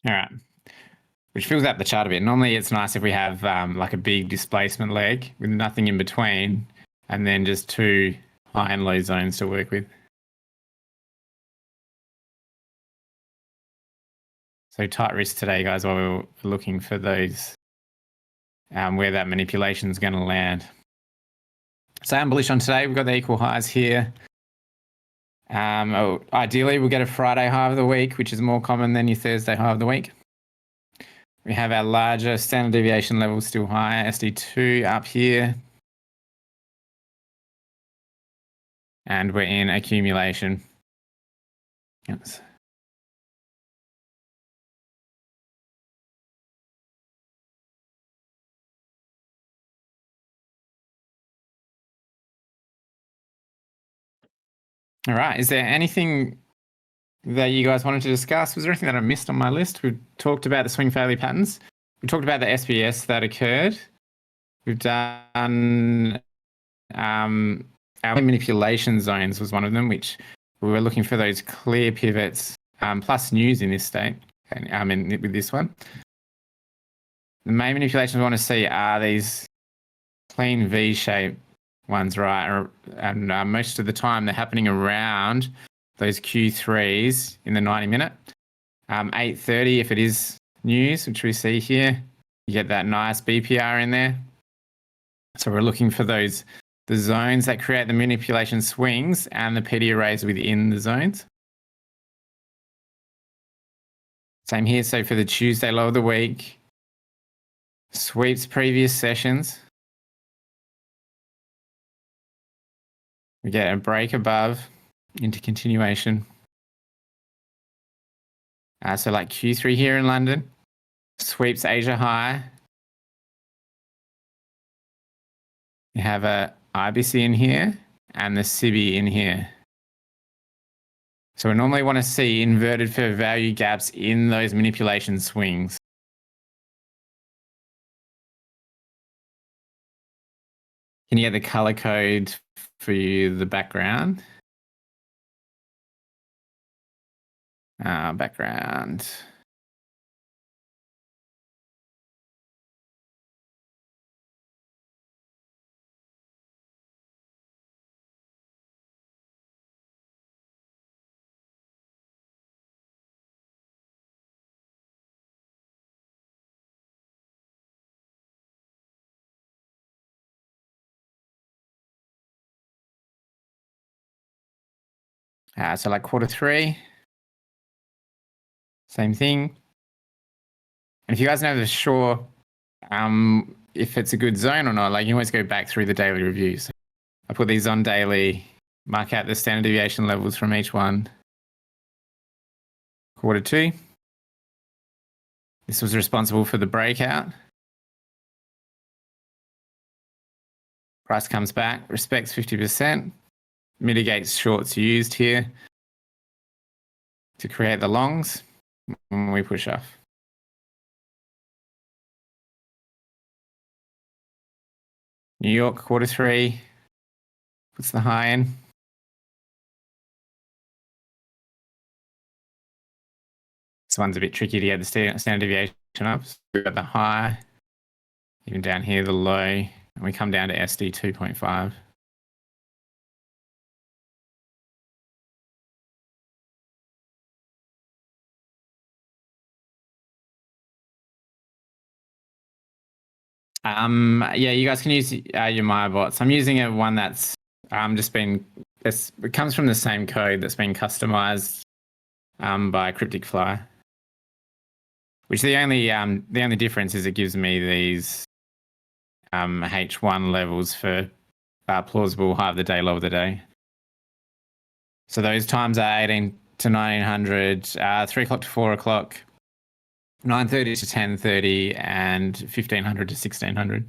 All right, which fills out the chart a bit. Normally it's nice if we have like a big displacement leg with nothing in between, and then just two high and low zones to work with. So tight risk today, guys, while we're looking for those, where that manipulation is going to land. So I'm bullish on today. We've got the equal highs here. Ideally, we'll get a Friday high of the week, which is more common than your Thursday high of the week. We have our larger standard deviation levels still high, SD2 up here. And we're in accumulation. Yes. All right. Is there anything that you guys wanted to discuss? Was there anything that I missed on my list? We've talked about the swing failure patterns. We talked about the SBS that occurred. We've done our manipulation zones was one of them, which we were looking for those clear pivots, plus news in this state. I mean, with this one. The main manipulations we want to see are these clean V-shape ones, right? And most of the time they're happening around those Q3s in the 90-minute. 8:30 if it is news, which we see here, you get that nice BPR in there. So we're looking for the zones that create the manipulation swings and the PD arrays within the zones. Same here. So for the Tuesday low of the week, sweeps previous sessions. We get a break above into continuation. So like Q3 here in London, sweeps Asia high. You have a IBC in here and the SIBI in here. So we normally want to see inverted fair value gaps in those manipulation swings. Can you get the color code for the background? Background. So like Q3, same thing. And if you guys know for sure if it's a good zone or not, like you always go back through the daily reviews. I put these on daily, mark out the standard deviation levels from each one. Q2. This was responsible for the breakout. Price comes back, respects 50%, mitigates shorts used here to create the longs when we push off. New York Q3 puts the high in. This one's a bit tricky to get the standard deviation up. So we've got the high, even down here, the low, and we come down to SD 2.5. Yeah, you guys can use your Maya bots. I'm using a one that's just been, it comes from the same code that's been customized by Cryptic Fly. Which the only difference is it gives me these H1 levels for plausible high of the day, low of the day. So those times are 18 to 1900, 3 o'clock to 4 o'clock, 9:30 to 10:30, and 1500 to 1600.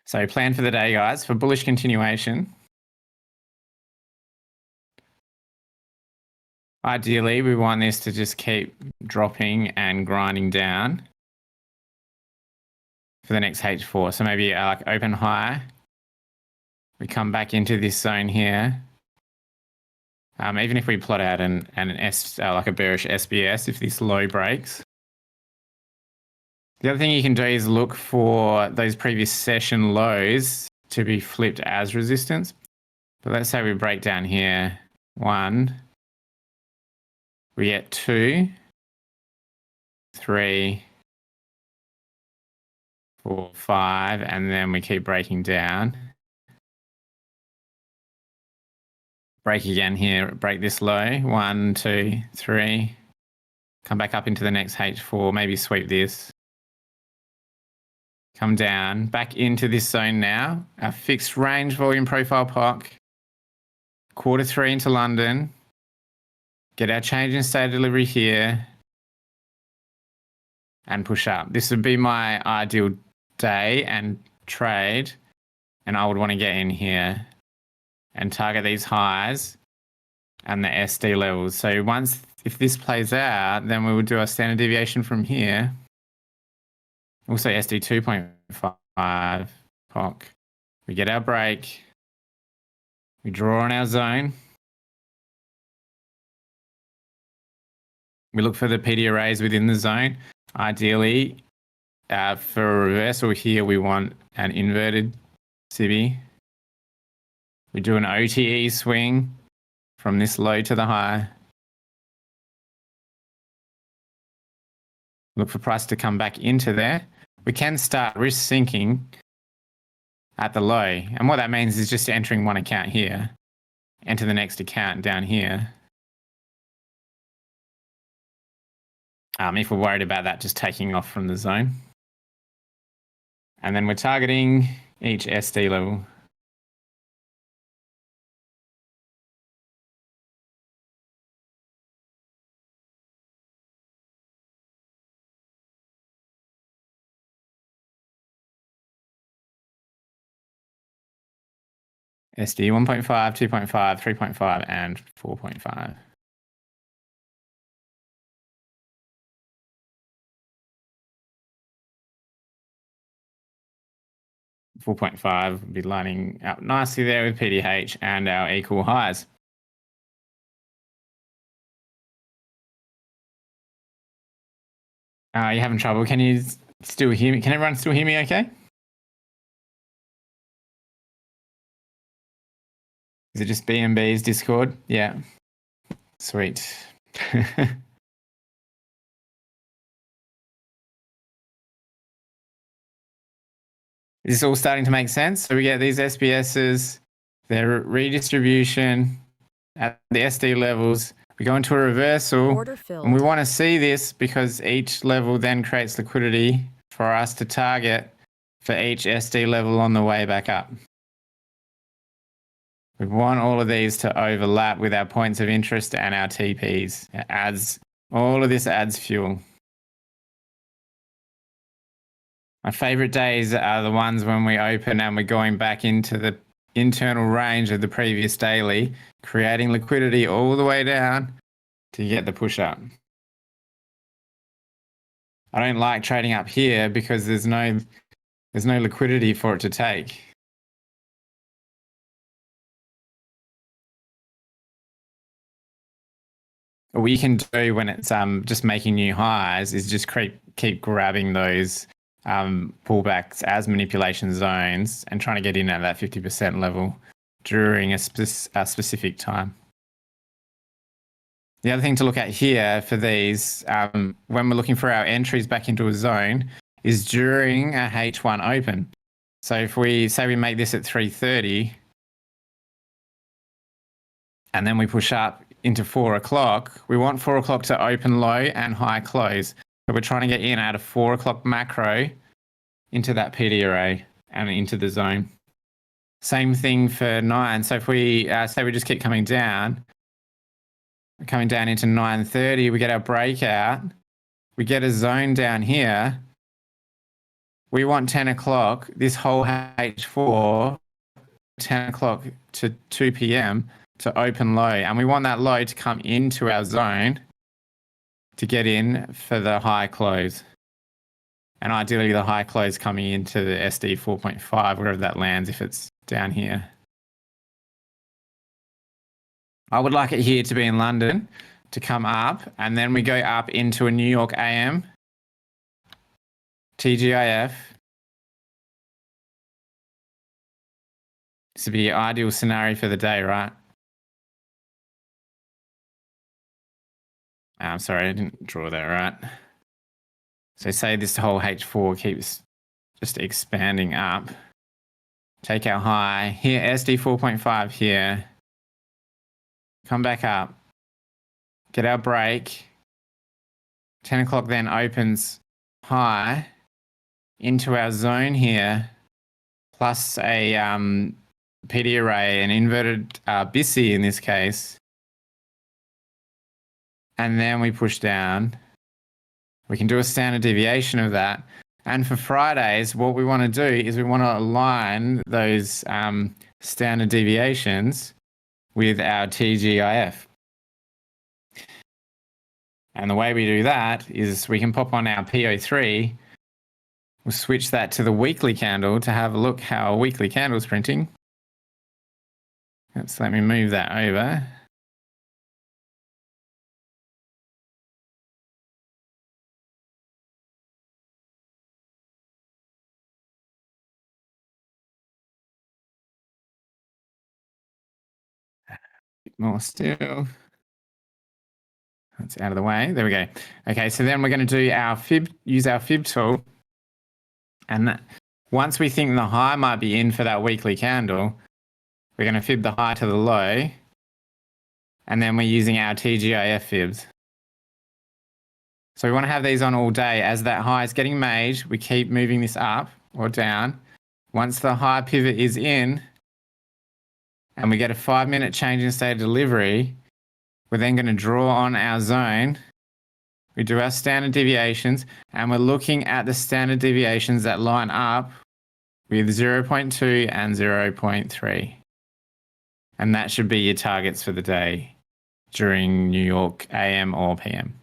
So plan for the day, guys, for bullish continuation. Ideally, we want this to just keep dropping and grinding down for the next H4. So maybe like open high. We come back into this zone here. Even if we plot out an like a bearish SBS, if this low breaks. The other thing you can do is look for those previous session lows to be flipped as resistance. But let's say we break down here, 1, we get 2, 3, 4, 5, and then we keep breaking down. Break again here, break this low, 1, 2, 3, come back up into the next H4, maybe sweep this. Come down, back into this zone now, our fixed range volume profile POC, Q3 into London, get our change in state of delivery here, and push up. This would be my ideal day and trade, and I would want to get in here and target these highs and the SD levels. So if this plays out, then we would do a standard deviation from here. Also SD 2.5 POC. We get our break. We draw on our zone. We look for the PD arrays within the zone. Ideally, for a reversal here, we want an inverted CB. We do an OTE swing from this low to the high. Look for price to come back into there. We can start risk sinking at the low. And what that means is just entering one account here, enter the next account down here. If we're worried about that just taking off from the zone. And then we're targeting each SD level. SD 1.5, 2.5, 3.5, and 4.5. $4.5 will be lining up nicely there with PDH and our equal highs. You're having trouble. Can you still hear me? Can everyone still hear me okay? Is it just BNB's Discord? Yeah. Sweet. Is this all starting to make sense? So we get these SBSs, their redistribution at the SD levels. We go into a reversal, and we want to see this because each level then creates liquidity for us to target for each SD level on the way back up. We want all of these to overlap with our points of interest and our TPs. All of this adds fuel. My favorite days are the ones when we open and we're going back into the internal range of the previous daily, creating liquidity all the way down to get the push up. I don't like trading up here because there's no liquidity for it to take. What you can do when it's just making new highs is just keep grabbing those pullbacks as manipulation zones and trying to get in at that 50% level during a specific time. The other thing to look at here for these, when we're looking for our entries back into a zone, is during a H1 open. So if we say we make this at 3:30 and then we push up into 4 o'clock, we want 4 o'clock to open low and high close. So we're trying to get in at a 4 o'clock macro into that PD array and into the zone. Same thing for 9. So if we say we just keep coming down into 9:30, we get our breakout, we get a zone down here. We want 10 o'clock, this whole H4, 10 o'clock to 2 p.m. to open low. And we want that low to come into our zone to get in for the high close. And ideally the high close coming into the SD 4.5, wherever that lands, if it's down here. I would like it here to be in London, to come up, and then we go up into a New York AM, TGIF. This would be the ideal scenario for the day, right? I'm sorry, I didn't draw that right. So say this whole H4 keeps just expanding up. Take our high, here SD 4.5 here. Come back up. Get our break. 10 o'clock then opens high into our zone here, plus a PD array, an inverted BISI in this case. And then we push down. We can do a standard deviation of that. And for Fridays, what we want to do is we want to align those standard deviations with our TGIF. And the way we do that is we can pop on our PO3. We'll switch that to the weekly candle to have a look how a weekly candle is printing. Let's let me move that over. More still. That's out of the way. There we go. Okay, so then we're going to do our use our fib tool. And once we think the high might be in for that weekly candle, we're going to fib the high to the low. And then we're using our TGIF fibs. So we want to have these on all day. As that high is getting made, we keep moving this up or down. Once the high pivot is in, and we get a 5-minute change in state of delivery, we're then going to draw on our zone. We do our standard deviations, and we're looking at the standard deviations that line up with 0.2 and 0.3. And that should be your targets for the day during New York AM or PM.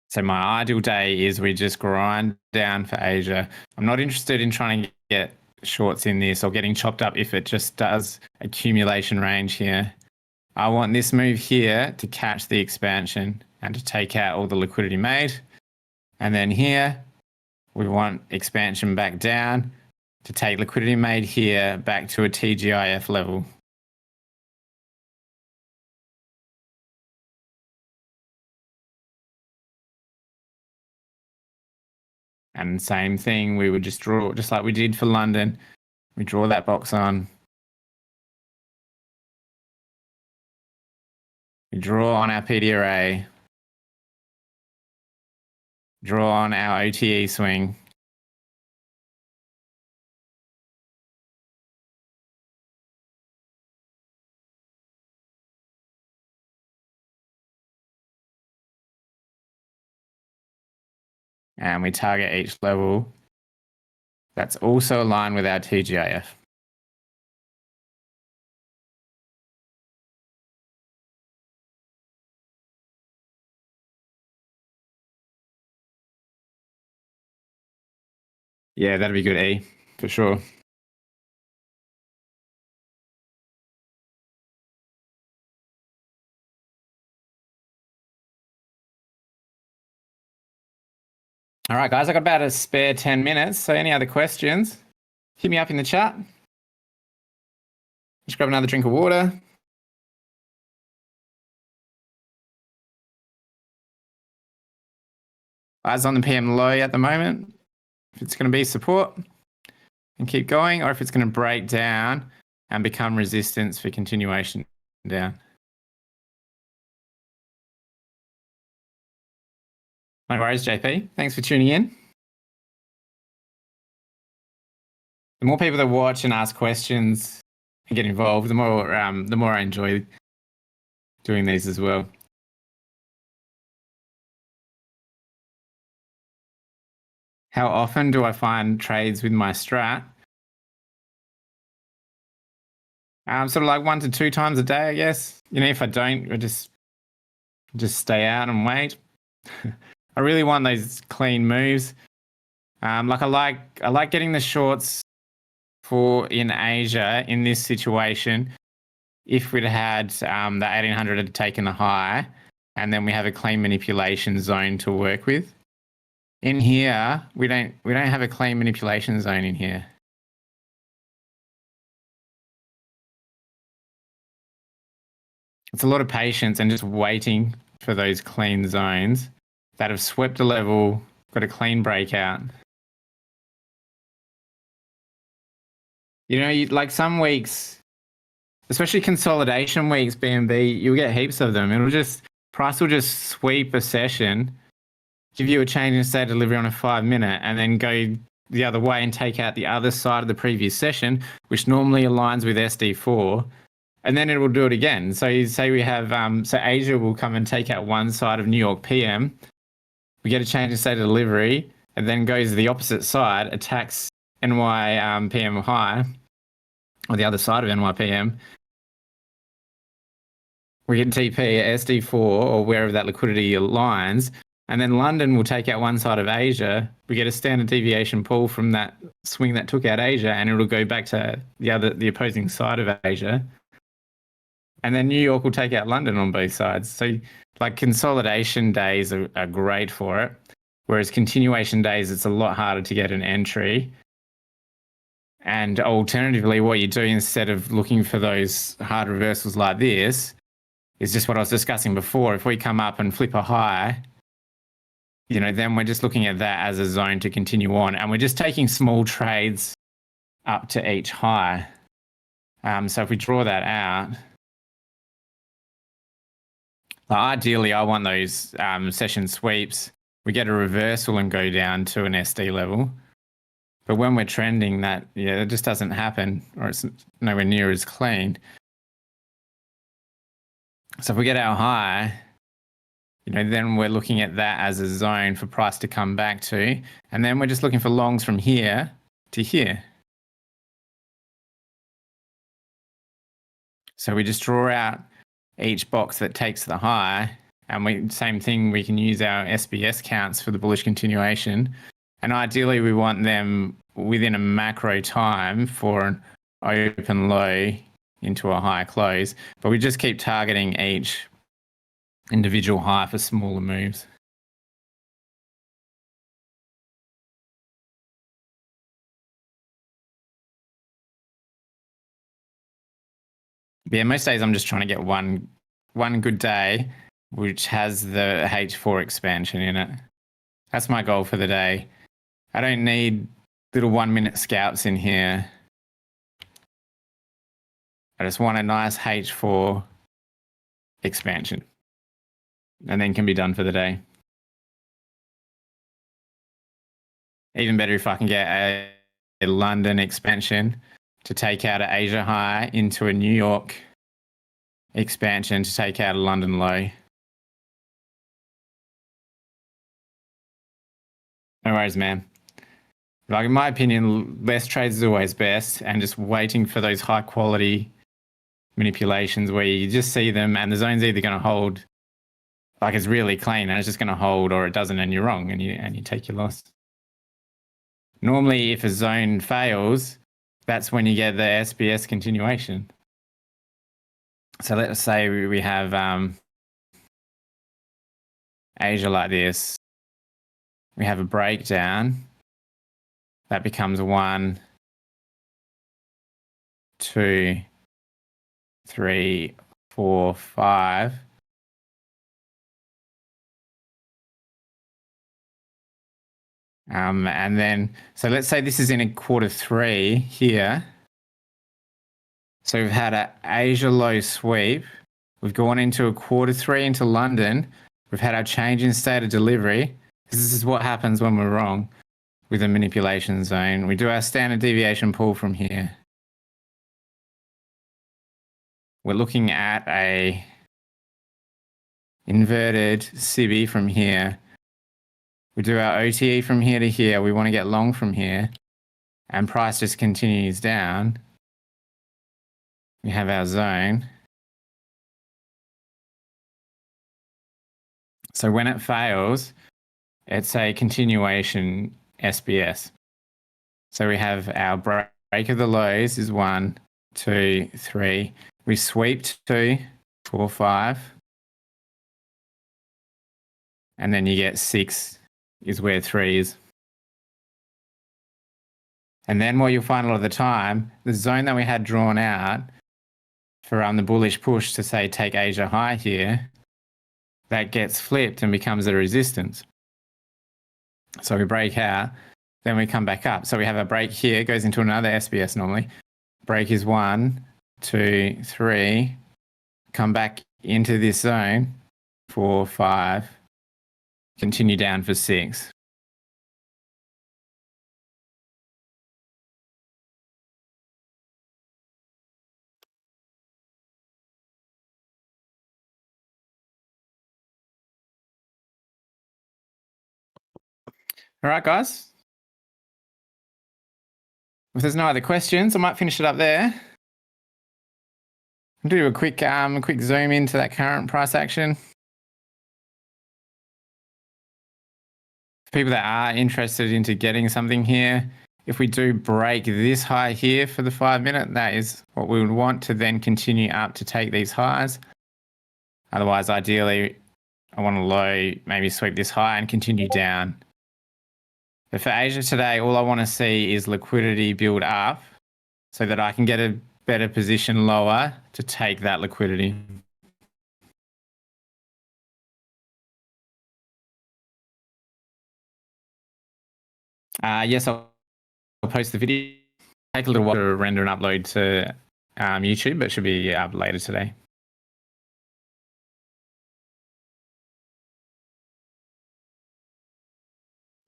So my ideal day is we just grind down for Asia. I'm not interested in trying to get shorts in this or getting chopped up if it just does accumulation range here. I want this move here to catch the expansion and to take out all the liquidity made. And then here, we want expansion back down to take liquidity made here back to a TGIF level. And same thing, we would just draw, just like we did for London. We draw that box on. We draw on our PD array. Draw on our OTE swing. And we target each level. That's also aligned with our TGIF. Yeah, that'd be good E for sure. All right, guys, I got about a spare 10 minutes. So, any other questions? Hit me up in the chat. Just grab another drink of water. Eyes on the PM low at the moment. If it's going to be support and keep going, or if it's going to break down and become resistance for continuation down. No worries, JP. Thanks for tuning in. The more people that watch and ask questions and get involved, the more I enjoy doing these as well. How often do I find trades with my strat? Sort of like 1 to 2 times a day, I guess. You know, if I don't, I just stay out and wait. I really want those clean moves. Like I like getting the shorts for in Asia in this situation. If we'd had the 1800 had taken the high, and then we have a clean manipulation zone to work with. In here, we don't have a clean manipulation zone in here. It's a lot of patience and just waiting for those clean zones that have swept a level, got a clean breakout. You know, like some weeks, especially consolidation weeks, BNB, you'll get heaps of them. Price will just sweep a session, give you a change in state delivery on a 5-minute, and then go the other way and take out the other side of the previous session, which normally aligns with SD4, and then it will do it again. So you say we have, so Asia will come and take out one side of New York PM, we get a change in state of delivery, and then goes to the opposite side, attacks NY PM high, or the other side of NYPM. We get TP at SD4 or wherever that liquidity aligns, and then London will take out one side of Asia. We get a standard deviation pull from that swing that took out Asia, and it'll go back to the opposing side of Asia. And then New York will take out London on both sides. So like consolidation days are great for it, whereas continuation days, it's a lot harder to get an entry. And alternatively, what you do instead of looking for those hard reversals like this is just what I was discussing before. If we come up and flip a high, you know, then we're just looking at that as a zone to continue on. And we're just taking small trades up to each high. So if we draw that out, ideally, I want those session sweeps. We get a reversal and go down to an SD level. But when we're trending that, it just doesn't happen, or it's nowhere near as clean. So if we get our high, you know, then we're looking at that as a zone for price to come back to. And then we're just looking for longs from here to here. So we just draw out each box that takes the high, and same thing, we can use our SBS counts for the bullish continuation. And ideally, we want them within a macro time for an open low into a high close. But we just keep targeting each individual high for smaller moves. But yeah, most days I'm just trying to get one good day which has the H4 expansion in it. That's my goal for the day. I don't need little 1-minute scalps in here. I just want a nice H4 expansion, and then can be done for the day. Even better if I can get a London expansion to take out an Asia high into a New York expansion to take out a London low. No worries, man. Like, in my opinion, less trades is always best, and just waiting for those high quality manipulations where you just see them and the zone's either going to hold, like it's really clean and it's just going to hold, or it doesn't and you're wrong and you take your loss. Normally, if a zone fails, that's when you get the SBS continuation. So let's say we have Asia like this. We have a breakdown. That becomes 1, 2, 3, 4, 5. And then, so let's say this is in a quarter 3 here. So we've had an Asia low sweep. We've gone into a quarter 3 into London. We've had our change in state of delivery. This is what happens when we're wrong with a manipulation zone. We do our standard deviation pull from here. We're looking at a inverted CB from here. We do our OTE from here to here. We want to get long from here. And price just continues down. We have our zone. So when it fails, it's a continuation SBS. So we have our break of the lows is 1, 2, 3. We sweep 2, 4, 5. And then you get 6 is where 3 is. And then what you'll find a lot of the time, the zone that we had drawn out for the bullish push to say take Asia high here, that gets flipped and becomes a resistance. So we break out, then we come back up. So we have a break here, goes into another SBS normally. Break is 1, 2, 3. Come back into this zone, 4, 5. Continue down for 6. All right, guys. If there's no other questions, I might finish it up there. I'll do a quick zoom into that current price action. For people that are interested into getting something here, if we do break this high here for the 5 minute, that is what we would want to then continue up to take these highs. Otherwise, ideally, I want to low, maybe sweep this high and continue down. But for Asia today, all I want to see is liquidity build up so that I can get a better position lower to take that liquidity. Yes, I'll post the video. Take a little while to render and upload to YouTube, but it should be up later today.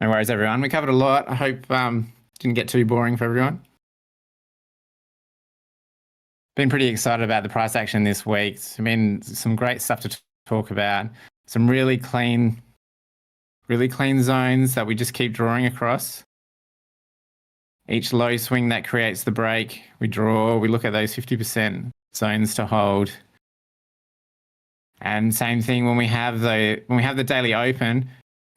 No worries, everyone. We covered a lot. I hope didn't get too boring for everyone. Been pretty excited about the price action this week. It's been some great stuff to talk about. Some really clean zones that we just keep drawing across. Each low swing that creates the break, we draw, we look at those 50% zones to hold. And same thing when we have the daily open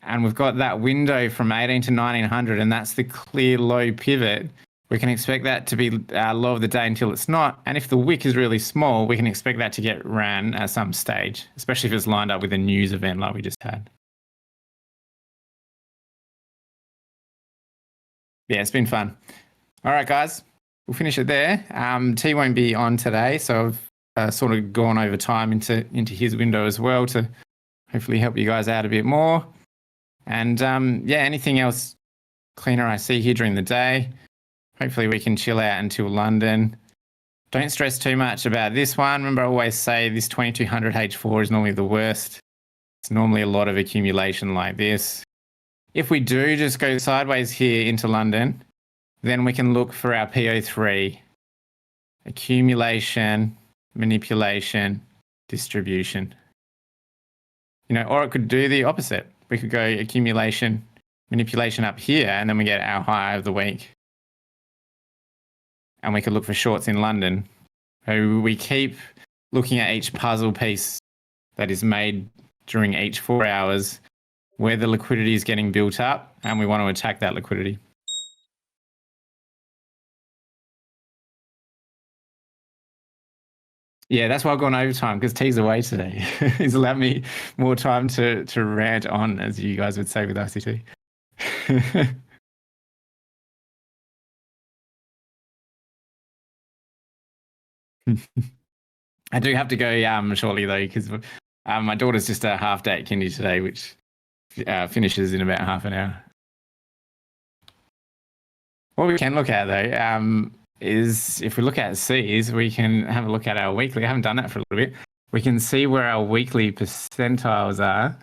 and we've got that window from 18 to 1900 and that's the clear low pivot, we can expect that to be low of the day until it's not. And if the wick is really small, we can expect that to get ran at some stage, especially if it's lined up with a news event like we just had. Yeah, it's been fun. All right, guys, we'll finish it there. T won't be on today, so I've sort of gone over time into his window as well to hopefully help you guys out a bit more. And yeah, anything else cleaner I see here during the day, hopefully we can chill out until London. Don't stress too much about this one. Remember, I always say this 2200 H4 is normally the worst. It's normally a lot of accumulation like this. If we do just go sideways here into London, then we can look for our PO3, accumulation, manipulation, distribution. Or it could do the opposite. We could go accumulation, manipulation up here, and then we get our high of the week. And we could look for shorts in London. So we keep looking at each puzzle piece that is made during each 4 hours, where the liquidity is getting built up, and we want to attack that liquidity. Yeah, that's why I've gone overtime because T's away today. He's allowed me more time to rant on, as you guys would say with ICT. I do have to go shortly though because my daughter's just a half day at kindy today, which finishes in about half an hour. What we can look at though is if we look at C's, we can have a look at our weekly. I haven't done that for a little bit. We can see where our weekly percentiles are.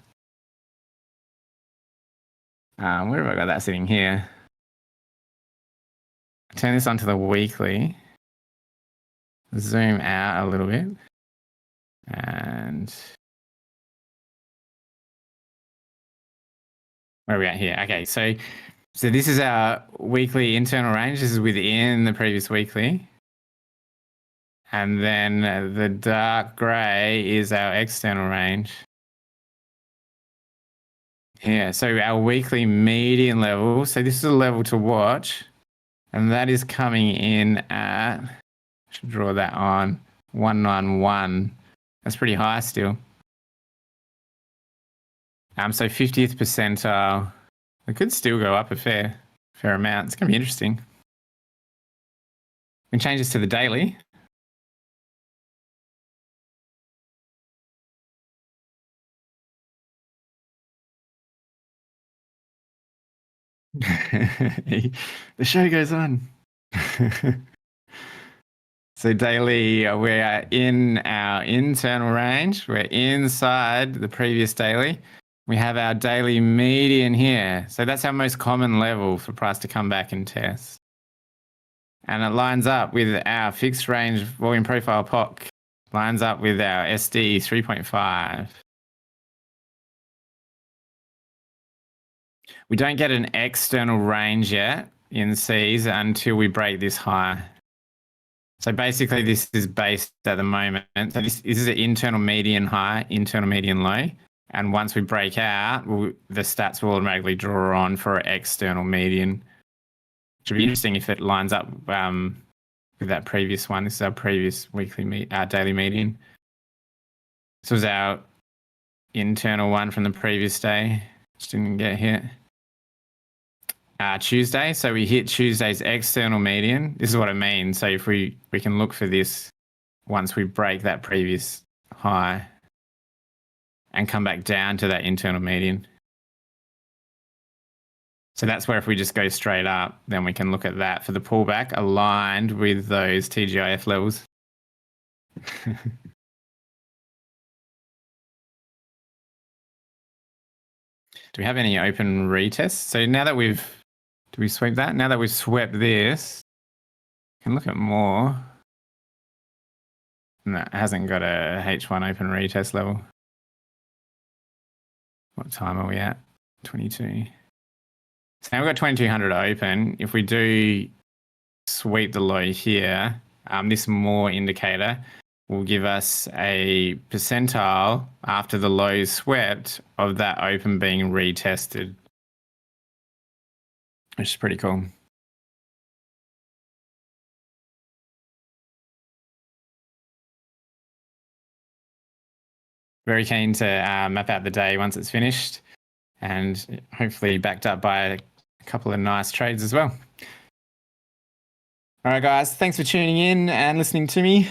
Where have I got that sitting here? Turn this onto the weekly. Zoom out a little bit. And where are we at here? Okay, so this is our weekly internal range. This is within the previous weekly. And then the dark grey is our external range. Yeah, so our weekly median level. So this is a level to watch. And that is coming in at, I should draw that on, 191. That's pretty high still. So 50th percentile. It could still go up a fair amount. It's going to be interesting. We can change this to the daily. The show goes on. So daily, we're in our internal range. We're inside the previous daily. We have our daily median here. So that's our most common level for price to come back and test. And it lines up with our fixed range volume profile POC, lines up with our SD 3.5. We don't get an external range yet in C's until we break this high. So basically this is based at the moment. So this is an internal median high, internal median low. And once we break out, the stats will automatically draw on for an external median. Which would be interesting if it lines up with that previous one. This is our previous weekly, daily median. This was our internal one from the previous day. Just didn't get hit. Tuesday. So we hit Tuesday's external median. This is what it means. So if we can look for this once we break that previous high and come back down to that internal median. So that's where if we just go straight up, then we can look at that for the pullback aligned with those TGIF levels. Do we have any open retests? So now that do we sweep that? Now that we've swept this, we can look at more. No, it hasn't got a H1 open retest level. What time are we at? 22. So now we've got 2200 open. If we do sweep the low here, this more indicator will give us a percentile after the low swept of that open being retested, which is pretty cool. Very keen to map out the day once it's finished and hopefully backed up by a couple of nice trades as well. All right, guys, thanks for tuning in and listening to me.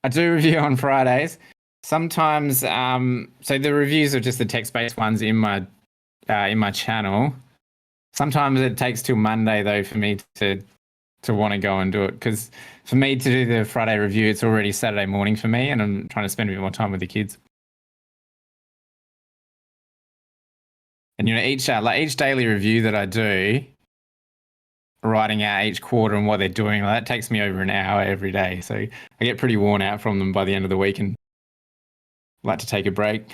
I do review on Fridays. Sometimes, so the reviews are just the text-based ones in my channel. Sometimes it takes till Monday though for me to want to go and do it, because for me to do the Friday review, it's already Saturday morning for me, and I'm trying to spend a bit more time with the kids. And each daily review that I do, writing out each quarter and what they're doing, that takes me over an hour every day. So I get pretty worn out from them by the end of the week and like to take a break.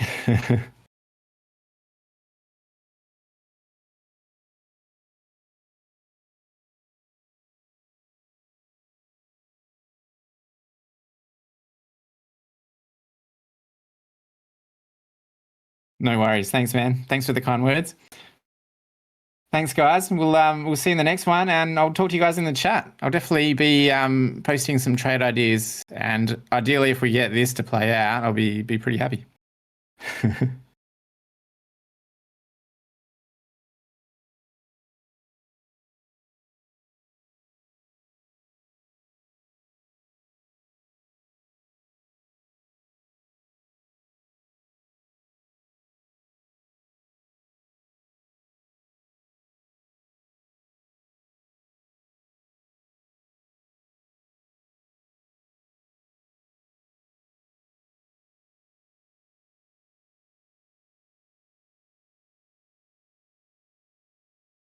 No worries. Thanks, man. Thanks for the kind words. Thanks, guys. We'll see you in the next one, and I'll talk to you guys in the chat. I'll definitely be posting some trade ideas, and ideally, if we get this to play out, I'll be pretty happy.